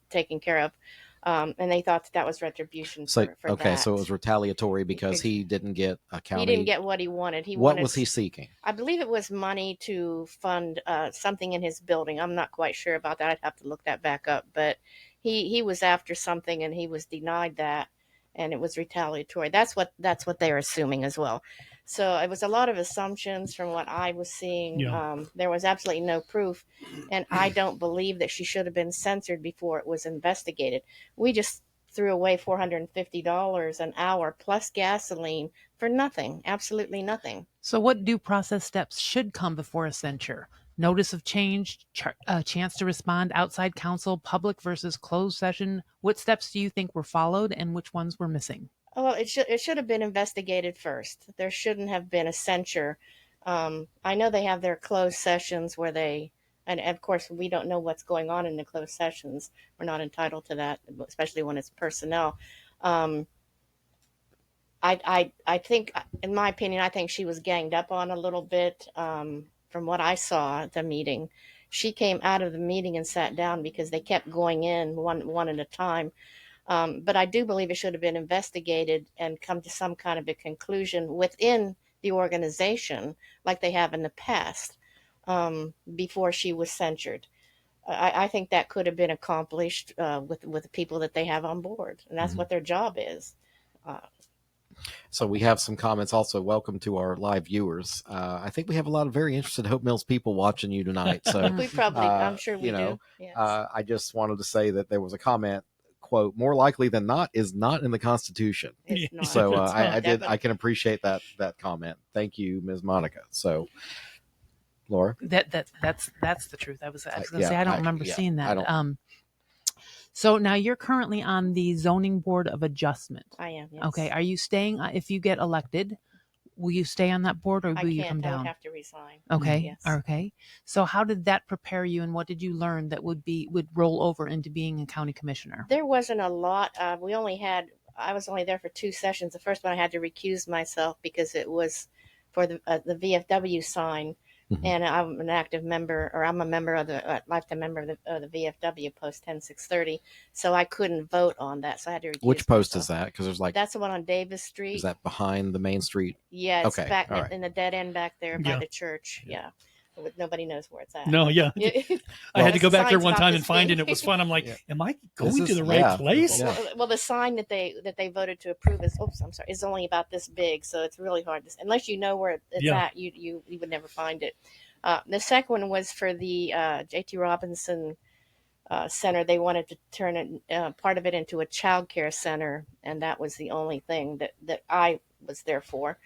taking care of. And they thought that was retribution
So
for
okay,
that.
so it was retaliatory because he didn't get a county.
He didn't get what he wanted.
What was he seeking?
I believe it was money to fund something in his building. I'm not quite sure about that. I'd have to look that back up. But he was after something and he was denied that, and it was retaliatory. That's what they're assuming as well. So it was a lot of assumptions from what I was seeing.
Yeah.
There was absolutely no proof, and I don't believe that she should have been censored before it was investigated. We just threw away $450 an hour plus gasoline for nothing, absolutely nothing.
So what due process steps should come before a censure? Notice of change, chance to respond, outside counsel, public versus closed session. What steps do you think were followed and which ones were missing?
Well, it should have been investigated first. There shouldn't have been a censure. I know they have their closed sessions where and of course we don't know what's going on in the closed sessions. We're not entitled to that, especially when it's personnel. I think, in my opinion, I think she was ganged up on a little bit. From what I saw at the meeting, she came out of the meeting and sat down because they kept going in one at a time. But I do believe it should have been investigated and come to some kind of a conclusion within the organization, like they have in the past, before she was censured. I think that could have been accomplished with the people that they have on board, and that's what their job is.
So we have some comments also. Welcome to our live viewers. I think we have a lot of very interested Hope Mills people watching you tonight. So
We probably, I'm sure we do. Yes.
I just wanted to say that there was a comment, quote, more likely than not is not in the Constitution.
It's not.
So
It's not,
I can appreciate that comment. Thank you, Ms. Monica. So Laura?
That's the truth. I was going to
Yeah,
say, I don't remember seeing that. So now you're currently on the Zoning Board of Adjustment.
I am. Yes.
Okay. Are you staying, if you get elected, will you stay on that board or
I
will you
can't.
come
I
down?
would have to resign.
Okay.
Yes.
Okay. So how did that prepare you and what did you learn that would roll over into being a county commissioner?
There wasn't a lot. I was only there for 2 sessions. The first one I had to recuse myself because it was for the VFW sign.
Mhm.
And I'm an active member, or I'm a member of the lifetime member of the VFW post 10630. So I couldn't vote on that. So I had to recuse
Which post
myself.
is that? Because there's
That's the one on Davis Street.
is that behind the main street?
Yeah, it's
Okay,
back
all right.
in the dead end back there by
Yeah.
the church. Yeah. Nobody knows where it's at.
No, yeah. I had to
The
go back there
sign's
one
not
time
this
and find it.
big.
And it was fun. I'm like,
Yeah.
am I going
is-
to the right
yeah.
place?
Yeah.
Well, the sign that they voted to approve is only about this big, so it's really hard to, unless you know where it's
Yeah.
at, you would never find it. The second one was for the J.T. Robinson Center. They wanted to turn it, part of it into a child care center, and that was the only thing that I was there for.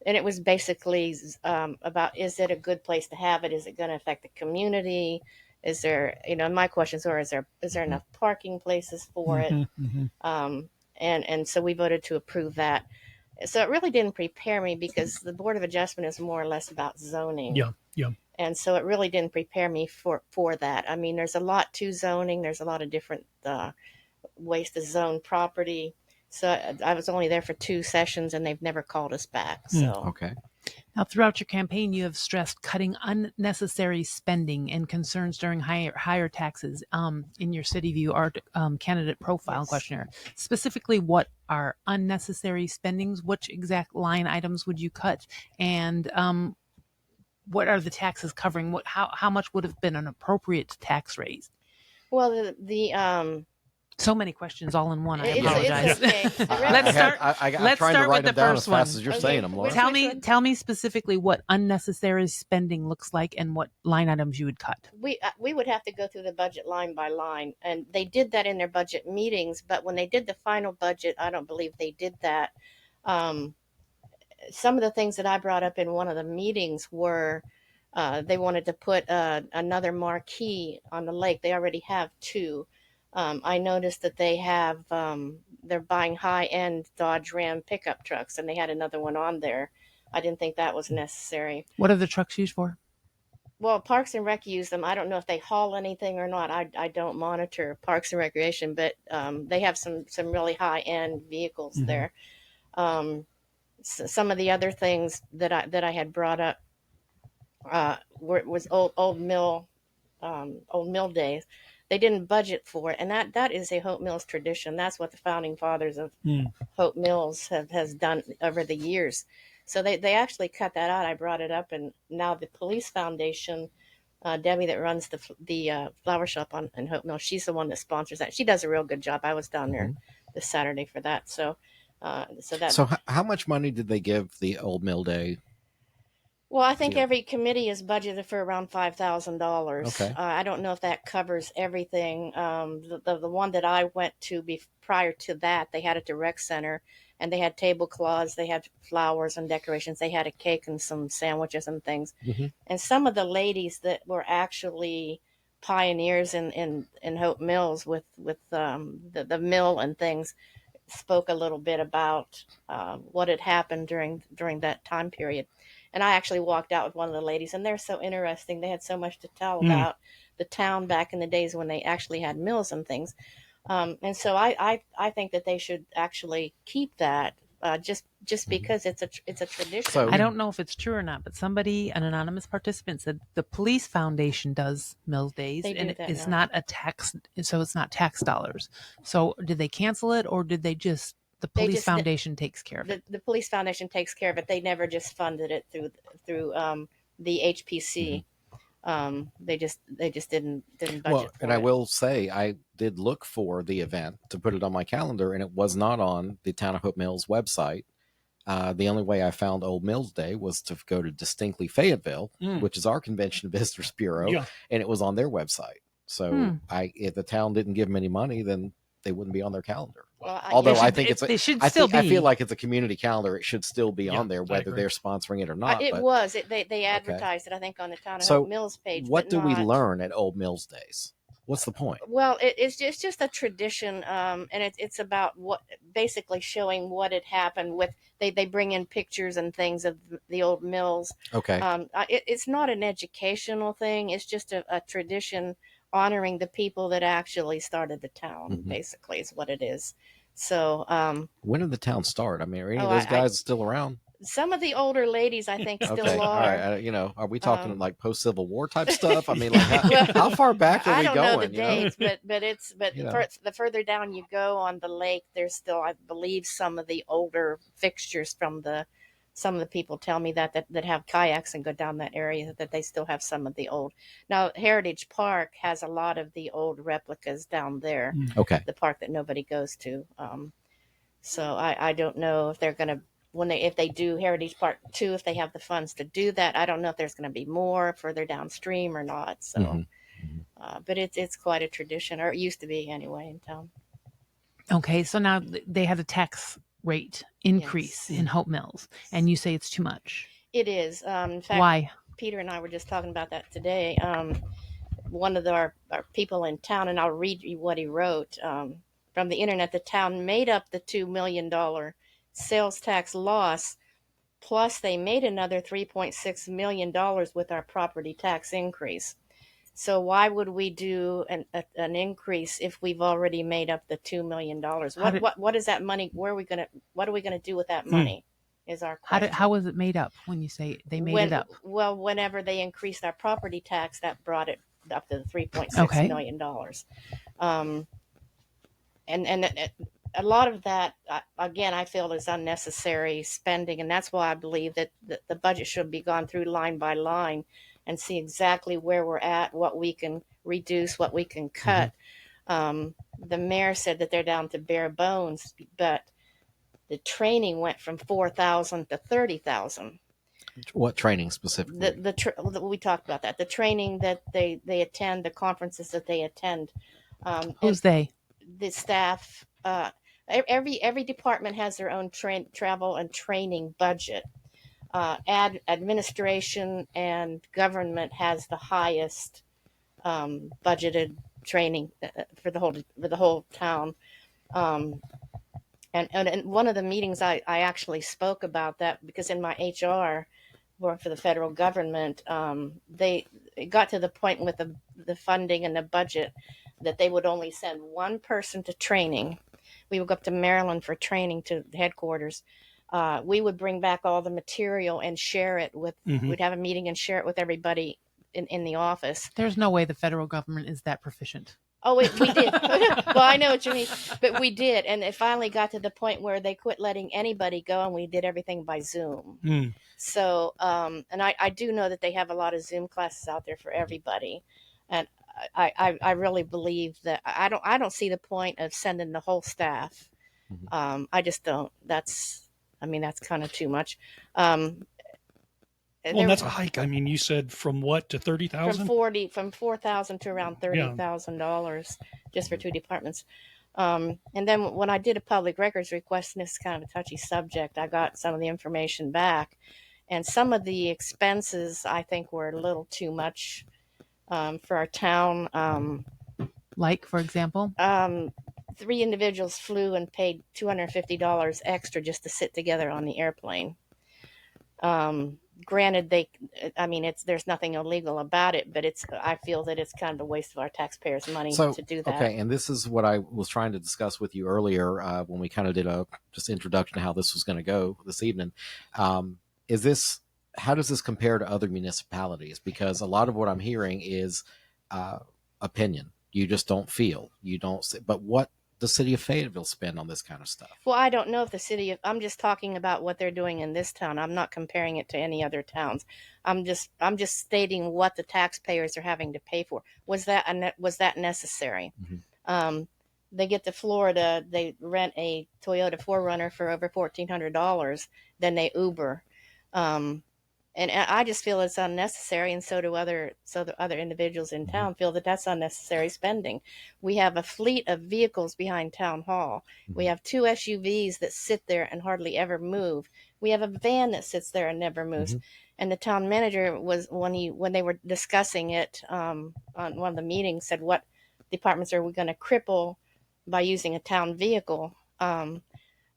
And it was basically about, is it a good place to have it? Is it going to affect the community? Is there, my questions are, is there enough parking places for it? And so we voted to approve that. So it really didn't prepare me, because the Board of Adjustment is more or less about zoning.
Yeah.
And so it really didn't prepare me for that. I mean, there's a lot to zoning. There's a lot of different ways to zone property. So I was only there for 2 sessions, and they've never called us back. So
Okay.
Now, throughout your campaign, you have stressed cutting unnecessary spending and concerns during higher taxes in your City View candidate profile questionnaire. Specifically, what are unnecessary spendings? Which exact line items would you cut? And what are the taxes covering? How much would have been an appropriate tax raise?
well, the
So many questions all in one. I
It's-
apologize.
it's okay.
Let's start-
I'm
let's
trying
start
to write
with
them
the
down
first
as fast
one.
as you're
Okay.
saying them, Laura.
Which
Tell
one?
me specifically what unnecessary spending looks like and what line items you would cut.
we would have to go through the budget line by line, and they did that in their budget meetings. But when they did the final budget, I don't believe they did that. Some of the things that I brought up in one of the meetings were they wanted to put another marquee on the lake. They already have 2. I noticed that they have they're buying high-end Dodge Ram pickup trucks, and they had another one on there. I didn't think that was necessary.
What are the trucks used for?
Well, Parks and Rec use them. I don't know if they haul anything or not. I don't monitor Parks and Recreation, but they have some really high-end vehicles there. Some of the other things that I had brought up was old mill days. They didn't budget for it, and that is a Hope Mills tradition. That's what the founding fathers of Hope Mills has done over the years. So they actually cut that out. I brought it up, and now the Police Foundation, Debbie that runs the flower shop in Hope Mills, she's the one that sponsors that. She does a real good job. I was down there this Saturday for that. So
how much money did they give the Old Mill Day?
Well, I think every committee is budgeted for around $5,000.
Okay.
I don't know if that covers everything. The one that I went to prior to that, they had at the rec center, and they had tablecloths, they had flowers and decorations, they had a cake and some sandwiches and things. And some of the ladies that were actually pioneers in Hope Mills with the mill and things spoke a little bit about what had happened during that time period. And I actually walked out with one of the ladies, and they're so interesting. They had so much to tell about the town back in the days when they actually had mills and things. And so I think that they should actually keep that just because it's a tradition.
So-
I don't know if it's true or not, but an anonymous participant said the Police Foundation does Mills Days,
They do
and
that
it's
now.
not a tax, so it's not tax dollars. So did they cancel it, or did they just? The Police
just-
Foundation takes care of it.
The Police Foundation takes care of it. They never just funded it through the HPC. They just didn't budget
Well,
for
and
it.
I will say I did look for the event to put it on my calendar, and it was not on the Town of Hope Mills website. The only way I found Old Mills Day was to go to Distinctly Fayetteville, which is our convention and visitors bureau,
Yeah.
and it was on their website. So if the town didn't give them any money, then they wouldn't be on their calendar.
Well,
Although
They
I
should-
think
they should still
I
be.
feel like it's a community calendar. It should still be
Yeah,
on there,
I
whether
agree.
they're sponsoring it or not.
it
but
was. They advertised it, I think, on the Town of
So,
Hope Mills page.
what
but
do we
not-
learn at Old Mills Days? What's the point?
Well, it's just a tradition, and it's about what basically showing what had happened with. They bring in pictures and things of the old mills.
Okay.
It's not an educational thing. It's just a tradition honoring the people that actually started the town. Basically, is what it is. So
When did the town start? I mean, are any of
Oh,
those
I-
guys still around?
some of the older ladies, I think, still
Okay.
are.
All right. Are we talking like post Civil War type stuff? I mean,
Well,
how far back are
I
we
don't
going?
know the dates, but
You know.
the further down you go on the lake, there's still, I believe, some of the older fixtures from the some of the people tell me that have kayaks and go down that area, that they still have some of the old. Now, Heritage Park has a lot of the old replicas down there,
Okay.
the park that nobody goes to. So I don't know if they're going to, if they do Heritage Park 2, if they have the funds to do that. I don't know if there's going to be more further downstream or not. So, but it's quite a tradition, or it used to be anyway, in town.
Okay, so now they had a tax rate increase
Yes.
in Hope Mills, and you say it's too much.
It is. In fact,
Why?
Peter and I were just talking about that today. One of our people in town, and I'll read you what he wrote from the internet. The town made up the $2 million sales tax loss, plus they made another $3.6 million with our property tax increase. So why would we do an increase if we've already made up the $2 million? What is that money? What are we gonna do with that money? Is our question.
How was it made up when you say they made it up?
Well, whenever they increased our property tax, that brought it up to the $3.6 million. And a lot of that, again, I feel is unnecessary spending, and that's why I believe that the budget should be gone through line by line and see exactly where we're at, what we can reduce, what we can cut. The mayor said that they're down to bare bones, but the training went from 4,000 to 30,000.
What training specifically?
We talked about that. The training that they attend, the conferences that they attend.
Who's they?
The staff. Every department has their own travel and training budget. Administration and government has the highest budgeted training for the whole town. And one of the meetings I actually spoke about that, because in my HR work for the federal government, it got to the point with the funding and the budget that they would only send one person to training. We would go up to Maryland for training to headquarters. We would bring back all the material and share it with, we'd have a meeting and share it with everybody in the office.
There's no way the federal government is that proficient.
Oh, we did. Well, I know what you mean, but we did. And it finally got to the point where they quit letting anybody go, and we did everything by Zoom. So, and I do know that they have a lot of Zoom classes out there for everybody. And I really believe that I don't see the point of sending the whole staff. I just don't. That's kind of too much.
Well, that's a hike. I mean, you said from what to 30,000?
From 4,000 to around $30,000 just for two departments. And then when I did a public records request, and this is kind of a touchy subject, I got some of the information back, and some of the expenses I think were a little too much for our town.
Like, for example,
3 individuals flew and paid $250 extra just to sit together on the airplane. Granted, there's nothing illegal about it, but I feel that it's kind of a waste of our taxpayers' money to do that.
Okay, and this is what I was trying to discuss with you earlier when we kind of did a just introduction to how this was going to go this evening. How does this compare to other municipalities? Because a lot of what I'm hearing is opinion. You just don't feel. You don't. But what the city of Fayetteville spend on this kind of stuff?
Well, I don't know if I'm just talking about what they're doing in this town. I'm not comparing it to any other towns. I'm just stating what the taxpayers are having to pay for. Was that necessary? They get to Florida, they rent a Toyota 4Runner for over $1,400, then they Uber. And I just feel it's unnecessary, and so the other individuals in town feel that that's unnecessary spending. We have a fleet of vehicles behind Town Hall. We have 2 SUVs that sit there and hardly ever move. We have a van that sits there and never moves. And the town manager was, when they were discussing it on one of the meetings, said, "What departments are we going to cripple by using a town vehicle?"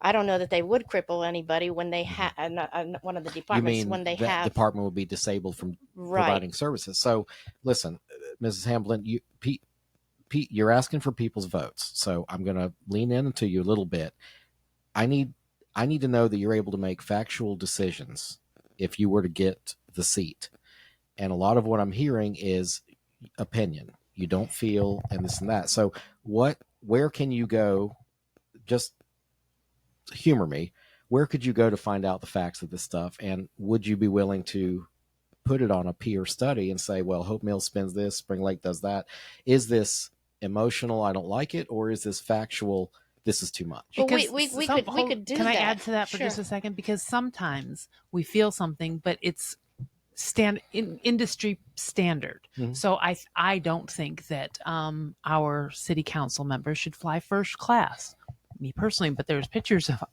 I don't know that they would cripple anybody when they have one of the departments when they have
department would be disabled from providing services. So, listen, Mrs. Hamilton, Pete, you're asking for people's votes. So I'm going to lean into you a little bit. I need to know that you're able to make factual decisions if you were to get the seat. And a lot of what I'm hearing is opinion. You don't feel and this and that. So, where can you go? Just humor me. where could you go to find out the facts of this stuff? And would you be willing to put it on a peer study and say, well, Hope Mills spends this, Spring Lake does that. Is this emotional, I don't like it, or is this factual, this is too much?
Well,
Because
we could do
Can
that.
I add to that for
Sure.
just a second? Because sometimes we feel something, but it's industry standard.
Mhm.
So I don't think that our city council members should fly first class. Me personally, but there's pictures of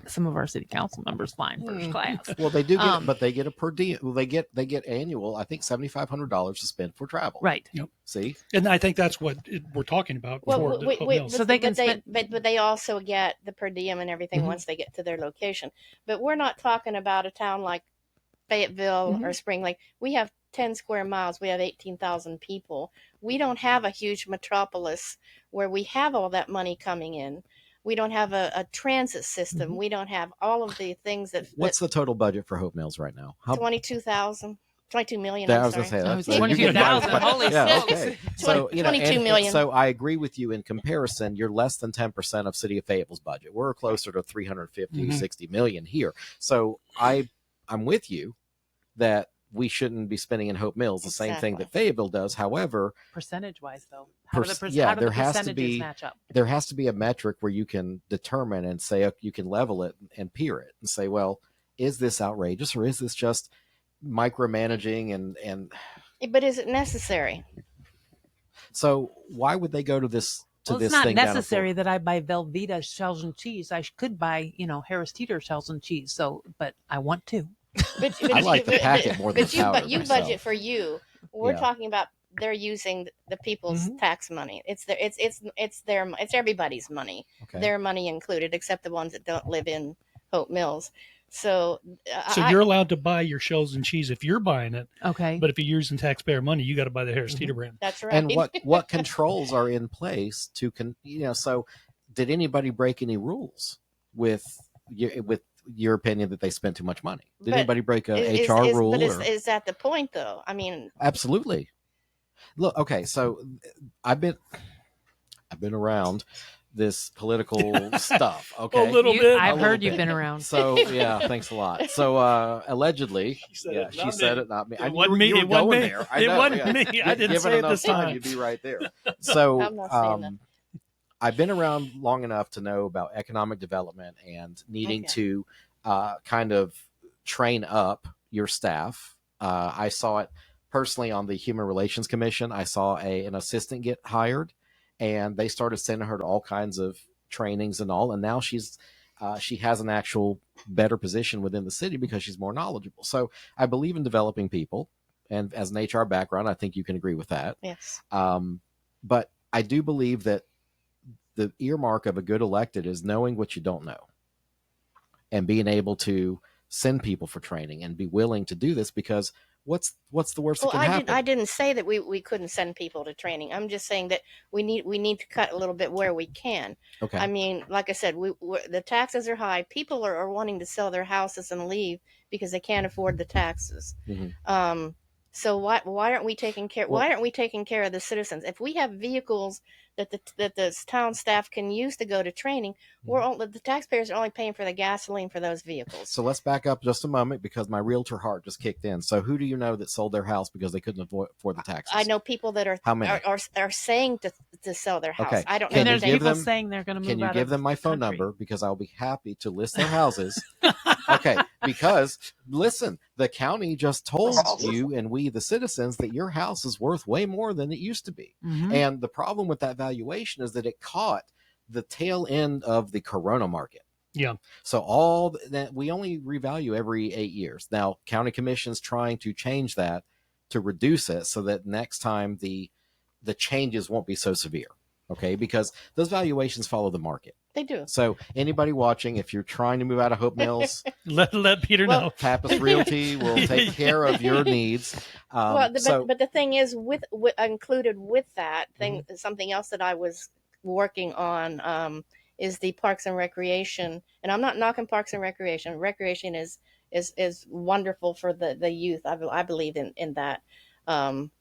some of our city council members flying first class.
Well, they do get, but they get a per diem. Well, they get annual, I think, $7,500 to spend for travel.
Right.
See,
And I think that's what we're talking about.
Well,
for the Hope Mills.
So they can
but they also get the per diem and everything
Mhm.
once they get to their location. But we're not talking about a town like Fayetteville
Mhm.
or Spring Lake. We have 10 square miles. We have 18,000 people. We don't have a huge metropolis where we have all that money coming in. We don't have a transit system.
Mhm.
We don't have all of the things that.
what's the total budget for Hope Mills right now? How
22 million.
That, I
I'm
was going to
sorry.
say
I
that's
was 22,000. Holy
yeah,
smokes.
okay. So
22 million.
So I agree with you. In comparison, you're less than 10% of City of Fayetteville's budget. We're closer to 350,
Mhm.
60 million here. So I'm with you that we shouldn't be spending in Hope Mills the same thing
Exactly.
that Fayetteville does. However,
Percentage wise, though, how do the
there has to
percentages
be
match up?
there has to be a metric where you can determine and say you can level it and peer it and say, well, is this outrageous or is this just micromanaging and
But is it necessary?
so why would they go to this
Well,
this
it's not
thing down in
necessary
Florida?
that I buy Velveeta shells and cheese. I could buy, Harris Teeter shells and cheese. So, but I want to.
I like the packet more than
but
the powder
you
myself.
budget for you. We're
Yeah.
talking about they're using the people's tax money. It's everybody's money.
Okay.
Their money included, except the ones that don't live in Hope Mills. So,
So you're allowed to buy your shells and cheese if you're buying it,
Okay.
but if you're using taxpayer money, you got to buy the Harris
Mhm.
Teeter brand.
that's right.
And what controls are in place to so did anybody break any rules with your opinion that they spent too much money? Did
But
anybody break a
Is-
HR
is-
rule?
But
or?
is that the point, though? I mean,
Absolutely. Look, okay, so I've been around this political stuff. Okay,
A little bit.
I've
A
heard
little
you've
bit.
been around.
So yeah, thanks a lot. So allegedly,
She said
yeah,
it,
she
not
said
me.
it, not me.
It wasn't me.
You were
It wasn't
going
me.
there. I
It
know,
wasn't
yeah.
me. I didn't
Given
say it
enough
this time.
you'd be right there. So
I'm not saying that.
I've been around long enough to know about economic development and needing
Okay.
to kind of train up your staff. I saw it personally on the Human Relations Commission. I saw an assistant get hired, and they started sending her to all kinds of trainings and all. And now she has an actual better position within the city because she's more knowledgeable. So I believe in developing people, and as an HR background, I think you can agree with that.
Yes.
But I do believe that the earmark of a good elected is knowing what you don't know and being able to send people for training and be willing to do this, because what's the worst that
Well,
can happen?
I didn't say that we couldn't send people to training. I'm just saying that we need to cut a little bit where we can.
Okay.
I mean, like I said, the taxes are high. People are wanting to sell their houses and leave because they can't afford the taxes.
Mhm.
So why aren't we taking care?
Well-
Why aren't we taking care of the citizens? If we have vehicles that the town staff can use to go to training, the taxpayers are only paying for the gasoline for those vehicles.
So let's back up just a moment, because my realtor heart just kicked in. So who do you know that sold their house because they couldn't afford the taxes?
I know people that
How many?
are saying to sell their house.
Okay.
I don't
Can
know.
you
And there's
give
people
them-
saying they're going to move
Can you
out
give
of
them my phone
country.
number? Because I'll be happy to list their houses. Okay, because listen, the county just told you and we, the citizens, that your house is worth way more than it used to be.
Mhm.
And the problem with that valuation is that it caught the tail end of the Corona market.
Yeah.
So all that, we only revalue every 8 years. Now, county commission's trying to change that to reduce it so that next time the changes won't be so severe. Okay, because those valuations follow the market.
They do.
So anybody watching, if you're trying to move out of Hope Mills,
Let Peter
Well-
know.
Pappas Realty will take care of your needs.
But
So
the thing is, with included with that thing,
Mm-hmm.
something else that I was working on is the Parks and Recreation. And I'm not knocking Parks and Recreation. Recreation is wonderful for the youth. I believe in that, and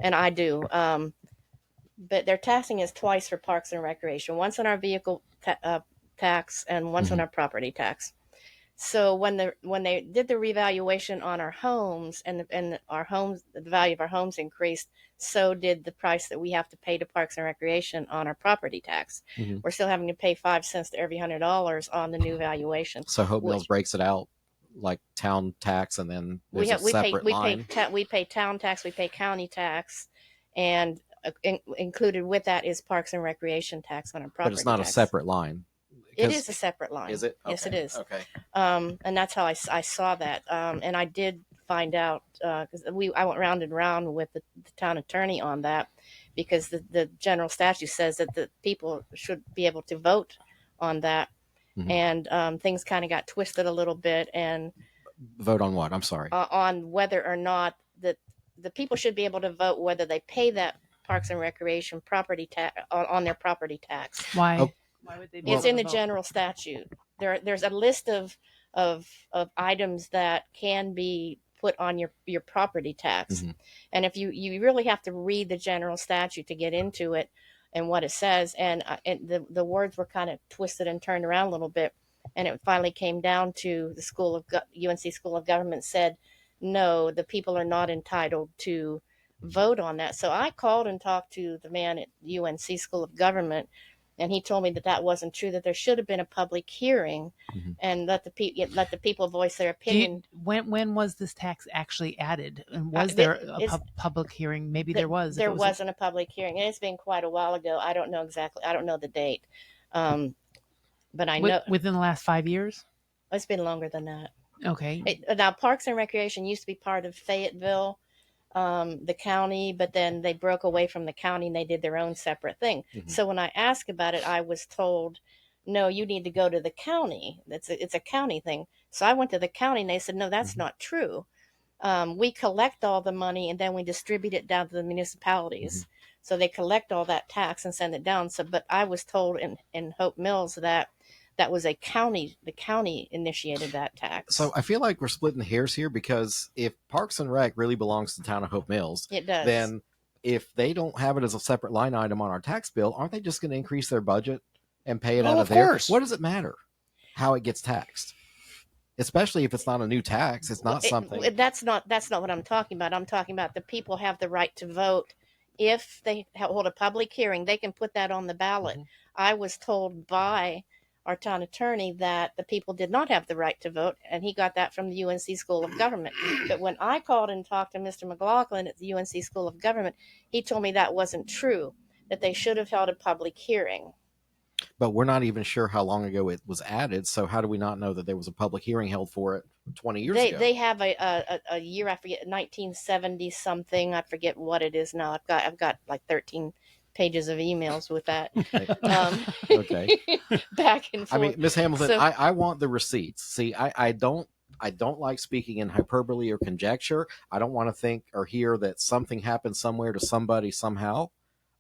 I do. But they're taxing us twice for Parks and Recreation. Once on our vehicle tax and once on our property tax. So when they did the revaluation on our homes, and our homes, the value of our homes increased, so did the price that we have to pay to Parks and Recreation on our property tax.
Mhm.
We're still having to pay 5 cents to every $100 on the new valuation.
So Hope Mills
which
breaks it out like town tax, and then
we
there's
have
a separate line.
we pay town tax, we pay county tax, and included with that is Parks and Recreation tax on our property.
But it's not
tax.
a separate line.
It is a separate line.
Is it?
Yes, it
Okay.
is.
Okay.
And that's how I saw that. And I did find out, because I went round and round with the town attorney on that, because the general statute says that the people should be able to vote on that.
Mhm.
And things kind of got twisted a little bit, and
Vote on what? I'm sorry.
on whether or not that the people should be able to vote whether they pay that Parks and Recreation property tax on their property tax.
Why?
Oh.
Why would they?
It's in the general statute. There's a list of items that can be put on your property tax.
Mhm.
And if you really have to read the general statute to get into it and what it says, and the words were kind of twisted and turned around a little bit, and it finally came down to the UNC School of Government said, no, the people are not entitled to vote on that. So I called and talked to the man at UNC School of Government, and he told me that wasn't true, that there should have been a public hearing.
Mhm.
And let the people voice their opinion.
When was this tax actually added? And was
Uh,
there
it-
a public hearing? Maybe there was.
There wasn't a public hearing, and it's been quite a while ago. I don't know exactly. I don't know the date, but I know
within the last 5 years.
it's been longer than that.
Okay.
Now, Parks and Recreation used to be part of Fayetteville, the county, but then they broke away from the county and they did their own separate thing.
Mhm.
So when I asked about it, I was told, no, you need to go to the county. It's a county thing. So I went to the county and they said, no, that's
Mhm.
not true. We collect all the money and then we distribute it down to the municipalities. So they collect all that tax and send it down. So, but I was told in Hope Mills that was the county initiated that tax.
So I feel like we're splitting hairs here, because if Parks and Rec really belongs to the town of Hope Mills,
It does.
then if they don't have it as a separate line item on our tax bill, aren't they just going to increase their budget and pay it out of there?
course.
What does it matter how it gets taxed? Especially if it's not a new tax, it's not something.
That's not what I'm talking about. I'm talking about the people have the right to vote. If they hold a public hearing, they can put that on the ballot.
Mhm.
I was told by our town attorney that the people did not have the right to vote, and he got that from the UNC School of Government. But when I called and talked to Mr. McLaughlin at the UNC School of Government, he told me that wasn't true, that they should have held a public hearing.
But we're not even sure how long ago it was added. So how do we not know that there was a public hearing held for it 20 years ago?
They have a year, I forget, 1970 something. I forget what it is now. I've got like 13 pages of emails with that.
Okay.
Back and forth.
I mean, Miss Hamilton,
So-
I want the receipts. See, I don't like speaking in hyperbole or conjecture. I don't want to think or hear that something happened somewhere to somebody somehow.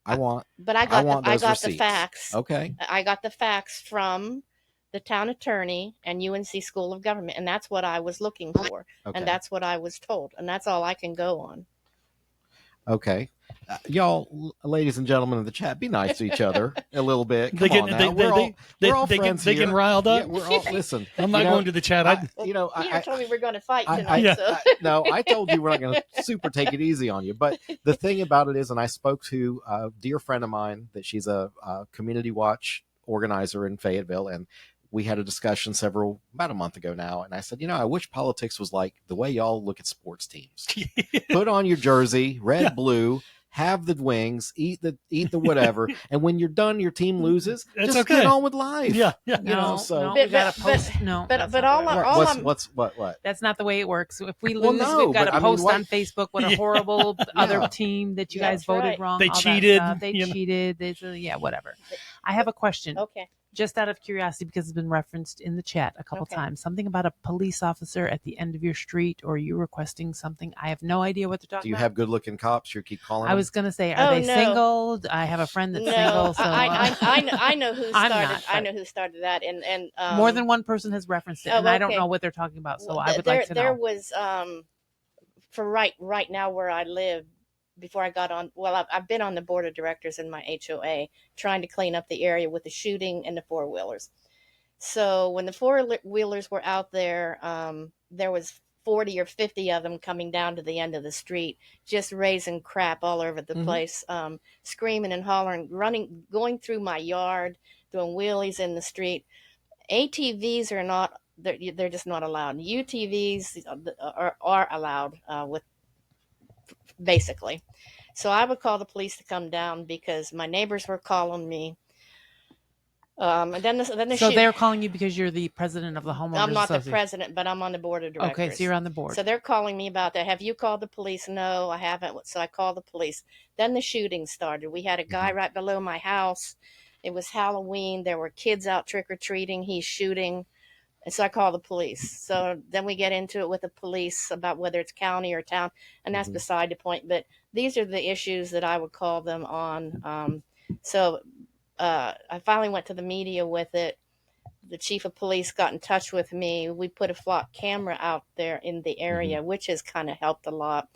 I want
But I got the
receipts.
facts.
Okay.
I got the facts from the town attorney and UNC School of Government, and that's what I was looking for,
Okay.
and that's what I was told, and that's all I can go on.
Okay. Y'all, ladies and gentlemen of the chat, be nice to each other a little bit.
They
Come
get
on now. We're all friends
they get
here.
riled up.
Yeah, we're all listen.
I'm not going to the chat.
Peter told me we're going to fight
I-
tonight.
Yeah.
So.
No, I told you we're not going to super take it easy on you. But the thing about it is, and I spoke to a dear friend of mine that she's a community watch organizer in Fayetteville, and we had a discussion about a month ago now. And I said, I wish politics was like the way y'all look at sports teams. Put on your jersey, red, blue, have the wings, eat the whatever, and when you're done, your team loses.
It's
just
okay.
get on with life.
Yeah.
So
we gotta post.
but
that's not
all
the way it
I-
works.
all
What?
That's not the way it works. If we
Well,
lose,
no,
we've got
but
to
I mean,
post
why-
on Facebook what a
Yeah.
horrible other team that you
Yeah,
guys
that's
voted
right.
wrong.
They
all that
cheated,
stuff. They
you know.
cheated. Yeah, whatever. I have a question.
Okay.
Just out of curiosity, because it's been referenced in the chat a couple
Okay.
times, something about a police officer at the end of your street, or you requesting something. I have no idea what they're talking
Do you
about.
have good-looking cops? You keep calling.
I was going to say, are
Oh,
they
no.
single? I have a friend that's
No,
single. So
I know who
I'm
started.
not,
I
but-
know who started that, and
more than one person has referenced it,
Oh,
and I don't
okay.
know what they're talking about. So
Well,
I would
there,
like to
there
know.
was for right now where I live. Before I got on, well, I've been on the board of directors in my HOA, trying to clean up the area with the shooting and the four-wheelers. So when the four-wheelers were out there, there was 40 or 50 of them coming down to the end of the street, just raising crap all over the place, screaming and hollering, running, going through my yard, doing wheelies in the street. ATVs are not, they're just not allowed. UTVs are allowed with basically. So I would call the police to come down because my neighbors were calling me. And then
So they're calling you because you're the president of the homeowners
I'm not the
association.
president, but I'm on the board of directors.
Okay, so you're on the board.
So they're calling me about that. Have you called the police? No, I haven't. So I called the police. Then the shooting started. We had a guy right below my house. It was Halloween. There were kids out trick-or-treating. He's shooting. And so I call the police. So then we get into it with the police about whether it's county or town, and that's beside the point. But these are the issues that I would call them on. I finally went to the media with it. The chief of police got in touch with me. We put a flock camera out there in the area, which has kind of helped a lot.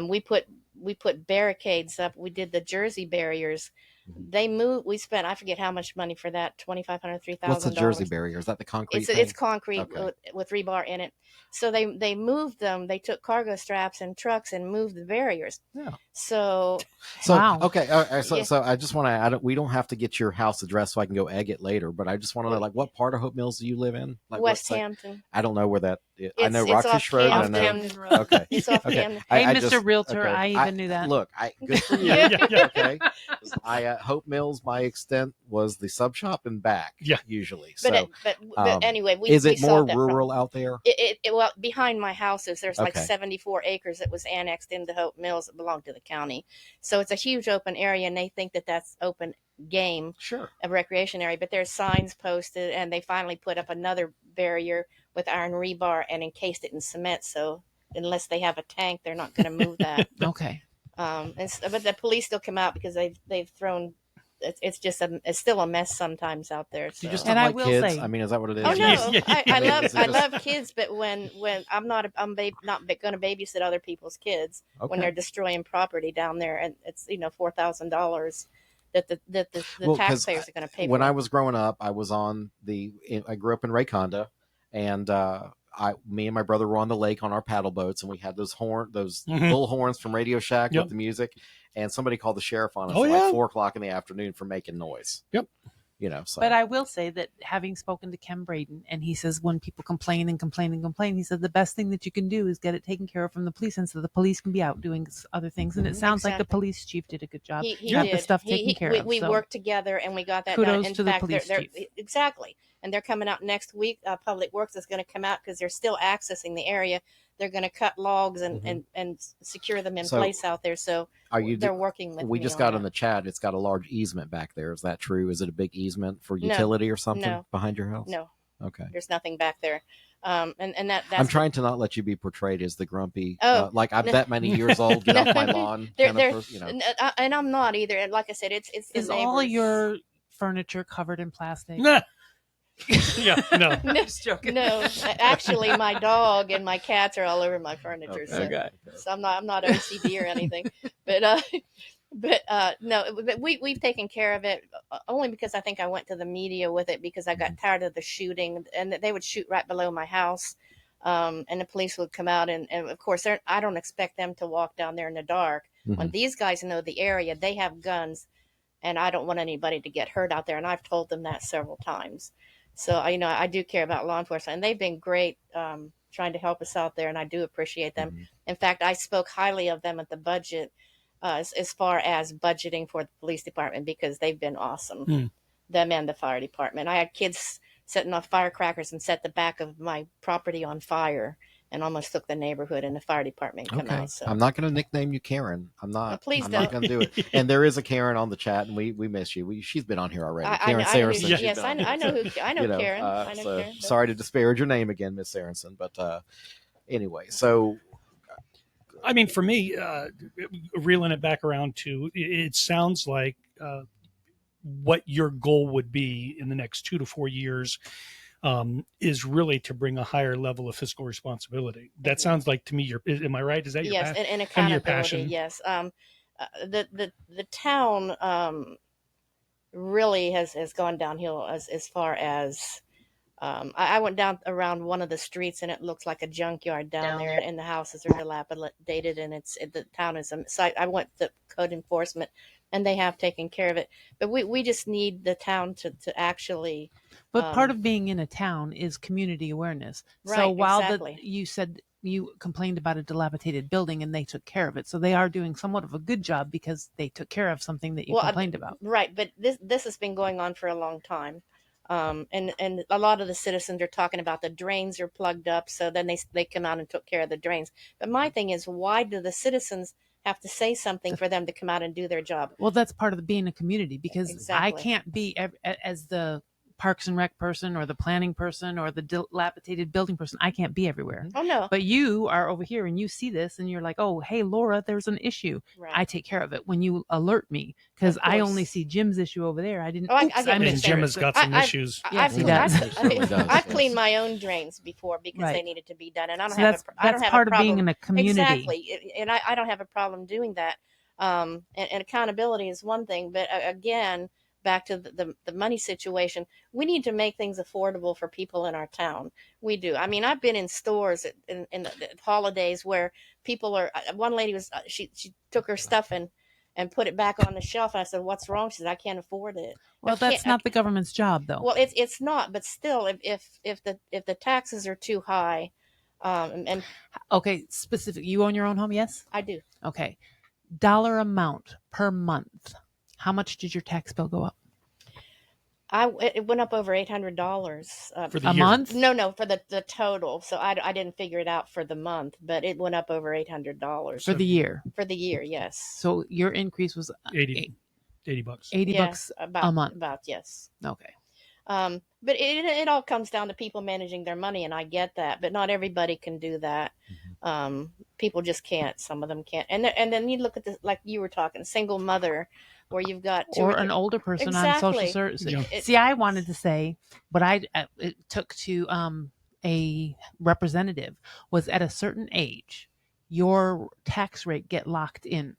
We put barricades up. We did the Jersey barriers. They moved. We spent, I forget how much money for that, $2,500, $3,000.
What's the Jersey barrier? Is that the concrete thing?
It's concrete with rebar in it. So they moved them. They took cargo straps and trucks and moved the barriers.
Yeah.
So
Wow.
Okay. So I just want to. We don't have to get your house address so I can go egg it later. But I just want to know, like, what part of Hope Mills do you live in? Like,
West Hampton.
I don't know where that is. I know
It's
Rockfish
off
Road.
Camden.
I know.
Camden Road.
Okay.
It's off
Okay.
Camden.
Hey,
I
Mr.
just-
Realtor,
okay.
I even knew that.
Look, good for you.
Yeah.
Okay. Hope Mills, my extent was the sub shop and back.
Yeah.
Usually.
But
So,
but anyway,
is
we
it more
solved that
rural
problem.
out there?
Well, behind my houses, there's like
Okay.
74 acres that was annexed into Hope Mills that belonged to the county. So it's a huge open area, and they think that that's open game,
Sure.
a recreation area. But there's signs posted, and they finally put up another barrier with iron rebar and encased it in cement. So unless they have a tank, they're not going to move that.
Okay.
But the police still come out because they've thrown. It's just it's still a mess sometimes out there. So.
You just
And
don't
I
like
will
kids?
say-
I mean, is that what it is?
Oh no,
Yeah.
I
I mean, is it
I
just-
love kids, but when I'm not going to babysit other people's kids when
Okay.
they're destroying property down there, and it's $4,000 that the
Well, 'cause
taxpayers are going to pay.
When
for.
I was growing up, I grew up in Rayconda, and me and my brother were on the lake on our paddle boats, and we had those
Mhm.
bull horns from Radio Shack
Yep.
with the music, and somebody called the sheriff on us
Oh,
at
yeah.
like 4:00 in the afternoon for making noise.
Yep.
So.
But I will say that having spoken to Ken Braden, and he says when people complain and complain and complain, he said the best thing that you can do is get it taken care of from the police, and so the police can be out doing other things. And it sounds like the
Exactly.
police chief did a good job.
He
got
did.
the stuff taken care of.
We
so.
worked together and we got that
Kudos
done. In
to the
fact,
police
they're,
chief.
exactly. And they're coming out next week. Public Works is going to come out because they're still accessing the area. They're going to cut logs and secure them in
So,
place out there. So they're working with
We
me
just
on
got
that.
in the chat. It's got a large easement back there. Is that true? Is it a big easement for utility or something
No.
behind your house?
No,
Okay.
there's nothing back there. And that's
I'm trying to not let you be portrayed as the grumpy,
Oh,
like I'm
no.
that many years old, get off my lawn.
They're-
kind of
they're-
person,
and I'm not either. And like I said, it's the
Is all
neighbors.
your furniture covered in plastic?
Nah. Yeah. No.
No,
Just joking.
no, actually, my dog and my cats are all over my furniture.
Okay.
So I'm not OCD or anything, but no, but we've taken care of it only because I think I went to the media with it because I got tired of the shooting, and they would shoot right below my house, and the police would come out, and of course I don't expect them to walk down there in the dark. When these guys know the area, they have guns, and I don't want anybody to get hurt out there, and I've told them that several times. So I do care about law enforcement, and they've been great trying to help us out there, and I do appreciate them. In fact, I spoke highly of them at the budget as far as budgeting for the police department because they've been awesome, them and the fire department. I had kids setting off firecrackers and set the back of my property on fire and almost took the neighborhood, and the fire department come
Okay.
out. So
I'm not going to nickname you Karen. I'm not.
Please
I'm
don't.
not going to do it. And there is a Karen on the chat, and we miss you. She's been on here already. Karen
I know
Sarenson.
who,
she's
yes,
been
I
on
know,
here.
I know who I know Karen. I know
so
Karen.
sorry to disparage your name again, Miss Sarenson, but anyway, so
I mean, for me, reeling it back around to, it sounds like what your goal would be in the next 2 to 4 years is really to bring a higher level of fiscal responsibility. That sounds like to me, am I right? Is that your
Yes,
path?
and
kind of your
accountability.
passion?
Yes. The town really has gone downhill as far as I went down around one of the streets and it looks like a junkyard down there, and the houses are dilapidated, and the town is so I went to code enforcement, and they have taken care of it. But we just need the town to actually.
But part of being in a town is community awareness.
Right,
so while
exactly.
you said you complained about a dilapidated building and they took care of it, so they are doing somewhat of a good job because they took care of something that you complained about.
Right, but this has been going on for a long time. And a lot of the citizens are talking about the drains are plugged up, so then they come out and took care of the drains. But my thing is, why do the citizens have to say something for them to come out and do their job?
Well, that's part of being a community, because
Exactly.
I can't be as the Parks and Rec person or the planning person or the dilapidated building person. I can't be everywhere.
Oh no!
But you are over here and you see this and you're like, oh, hey, Laura, there's an issue.
Right.
I take care of it when you alert me, because I only see Jim's issue over there. I didn't.
Oh, I
oops,
get
I
what you're
And
missed
Jim
saying.
has got some issues.
Yes, he
I've
does.
cleaned my own drains before because
Right.
they needed to be done, and I don't
So
have
that's
I don't have
part
a
of
problem.
being in a community.
Exactly, and I don't have a problem doing that. And accountability is one thing, but again, back to the money situation, we need to make things affordable for people in our town. We do. I mean, I've been in stores in the holidays where people are. One lady was she took her stuff and put it back on the shelf, and I said, "What's wrong?" She said, "I can't afford it."
Well, that's not the government's job, though.
Well, it's not, but still, if the taxes are too high, and
Okay, specific. You own your own home, yes?
I do.
Okay. Dollar amount per month. How much did your tax bill go up?
It went up over $800
For the
A
year.
month?
No, for the total. So I didn't figure it out for the month, but it went up over $800
For the year.
for the year. Yes.
So your increase was
80 bucks.
80
Yeah,
bucks
about
a month.
About yes.
Okay.
But it all comes down to people managing their money, and I get that, but not everybody can do that. People just can't. Some of them can't. And then you look at this, like you were talking, single mother, where you've got two
Or
or
an
three.
older person on
Exactly.
social services.
Yeah.
See, I wanted to say what it took to a representative was at a certain age, your tax rate get locked in.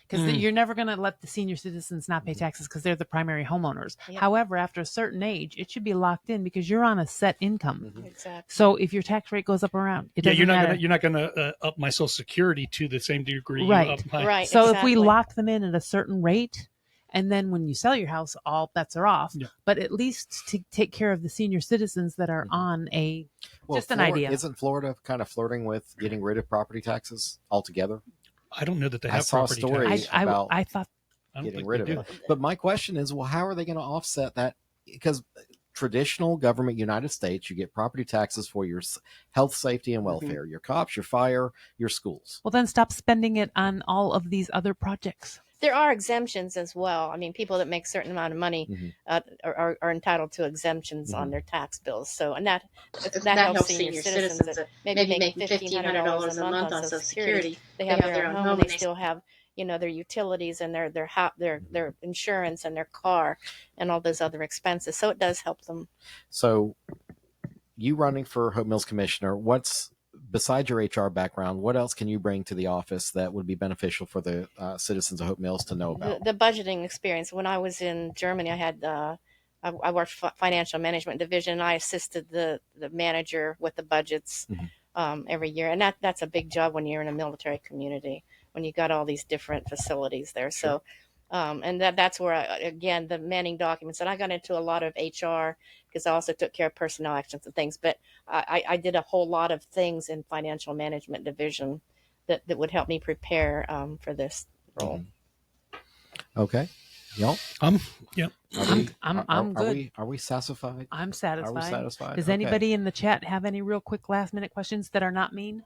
Because you're never going to let the senior citizens not pay taxes because they're the primary homeowners.
Yep.
However, after a certain age, it should be locked in because you're on a set income.
Exactly.
So if your tax rate goes up around, it
Yeah,
doesn't matter.
you're not gonna up my Social Security to the same degree. you
Right.
up my-
Right.
So if
exactly.
we lock them in at a certain rate, and then when you sell your house, all bets are off.
Yeah.
But at least to take care of the senior citizens that are on a just an idea.
Isn't Florida kind of flirting with getting rid of property taxes altogether?
I don't know that they
I
have
saw a
property
story.
tax.
about
I thought
I don't
getting
think
rid
they
of
do.
it. But my question is, well, how are they going to offset that? Because traditional government, United States, you get property taxes for your health, safety, and welfare, your cops, your fire, your schools.
well, then stop spending it on all of these other projects.
There are exemptions as well. I mean, people that make a certain amount of money are entitled to exemptions on their tax bills. So, and that helps senior citizens that maybe make $1,500 a month on Social Security. They have their own home, and they still have, their utilities and their insurance and their car and all those other expenses. So it does help them.
So, you running for Hope Mills Commissioner, besides your HR background, what else can you bring to the office that would be beneficial for the citizens of Hope Mills to know about?
The budgeting experience. When I was in Germany, I had I worked financial management division, and I assisted the manager with the budgets every year, and that's a big job when you're in a military community, when you got all these different facilities there.
Sure.
So, and that's where again the manning documents, and I got into a lot of HR because I also took care of personnel actions and things. But I did a whole lot of things in financial management division that would help me prepare for this role.
Okay. Y'all?
Yep.
I'm good.
Are we satisfied?
I'm satisfied.
Are we satisfied?
Does
Okay.
anybody in the chat have any real quick last minute questions that are not mean?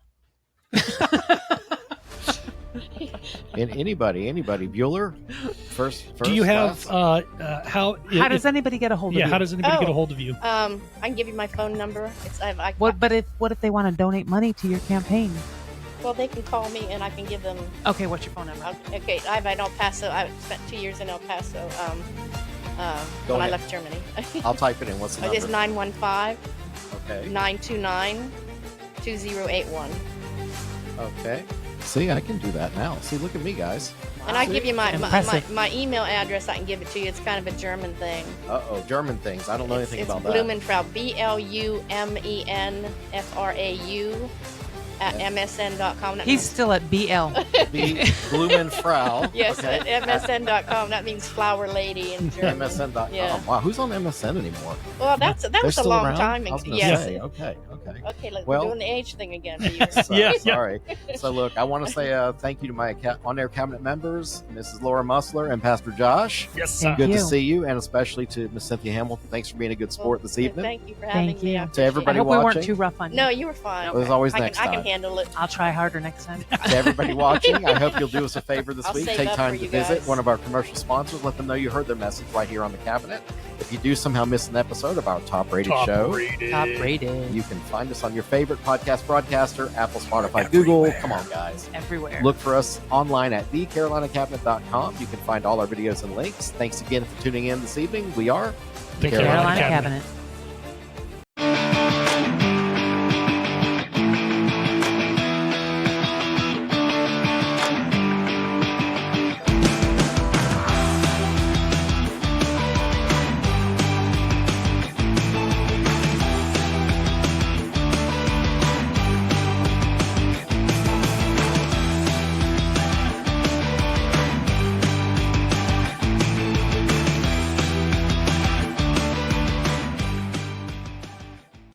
And anybody, Bueller? First.
Do you have
class?
how
Does anybody get a hold of you?
how does anybody get a
Oh.
hold of you?
I can give you my phone number.
What if they want to donate money to your campaign?
Well, they can call me, and I can give them.
Okay, what's your phone number?
Okay, I'm in El Paso. I spent 2 years in El Paso
Go
when I
ahead.
left Germany.
I'll type it in. What's the
It's
number?
915-929-2081.
Okay. See, I can do that now. See, look at me, guys.
And I give you my
Impressive.
my email address. I can give it to you. It's kind of a German thing.
German things. I don't know anything
It's
about that.
Blumenfrau, BLUMENFRAU at MSN.com. That
He's
means,
still at BL.
Blumenfrau.
yes,
Okay.
at MSN.com. That means flower lady in German.
MSN.com.
Yeah.
Wow, who's on MSN anymore?
Well, that
They're
was a
still
long
around?
time
I
ago.
was gonna
Yes.
say, okay.
Okay, look,
Well-
we're doing the age thing again. For you.
So,
Yeah.
Sorry. So, look, I want to say thank you to my on-air cabinet members, Mrs. Laura Mussler and Pastor Josh.
Yes,
Thank
Good
you.
to see you, and especially to Miss Cynthia Hamilton. Thanks for being a good sport this evening.
Thank you for having
Thank
me.
you.
I
To
appreciate
everybody
I
it.
hope we weren't
watching.
too rough on you.
No, you were fine.
There's always
I
next
can, I
time.
can handle it.
I'll try harder next time.
To everybody watching, I hope you'll do us a favor this
I'll
week.
save
Take
up
time
for
to
you
visit
guys.
one of our commercial sponsors. Let them know you heard their message right here on the cabinet. If you do somehow miss an episode of our top-rated show,
Top rated.
you can find us on your favorite podcast broadcaster, Apple, Spotify, Google. Come on, guys.
Everywhere.
Look for us online at thecarolinacabinet.com. You can find all our videos and links. Thanks again for tuning in this evening. We are
The
Carolina
Cabinet.
Cabinet.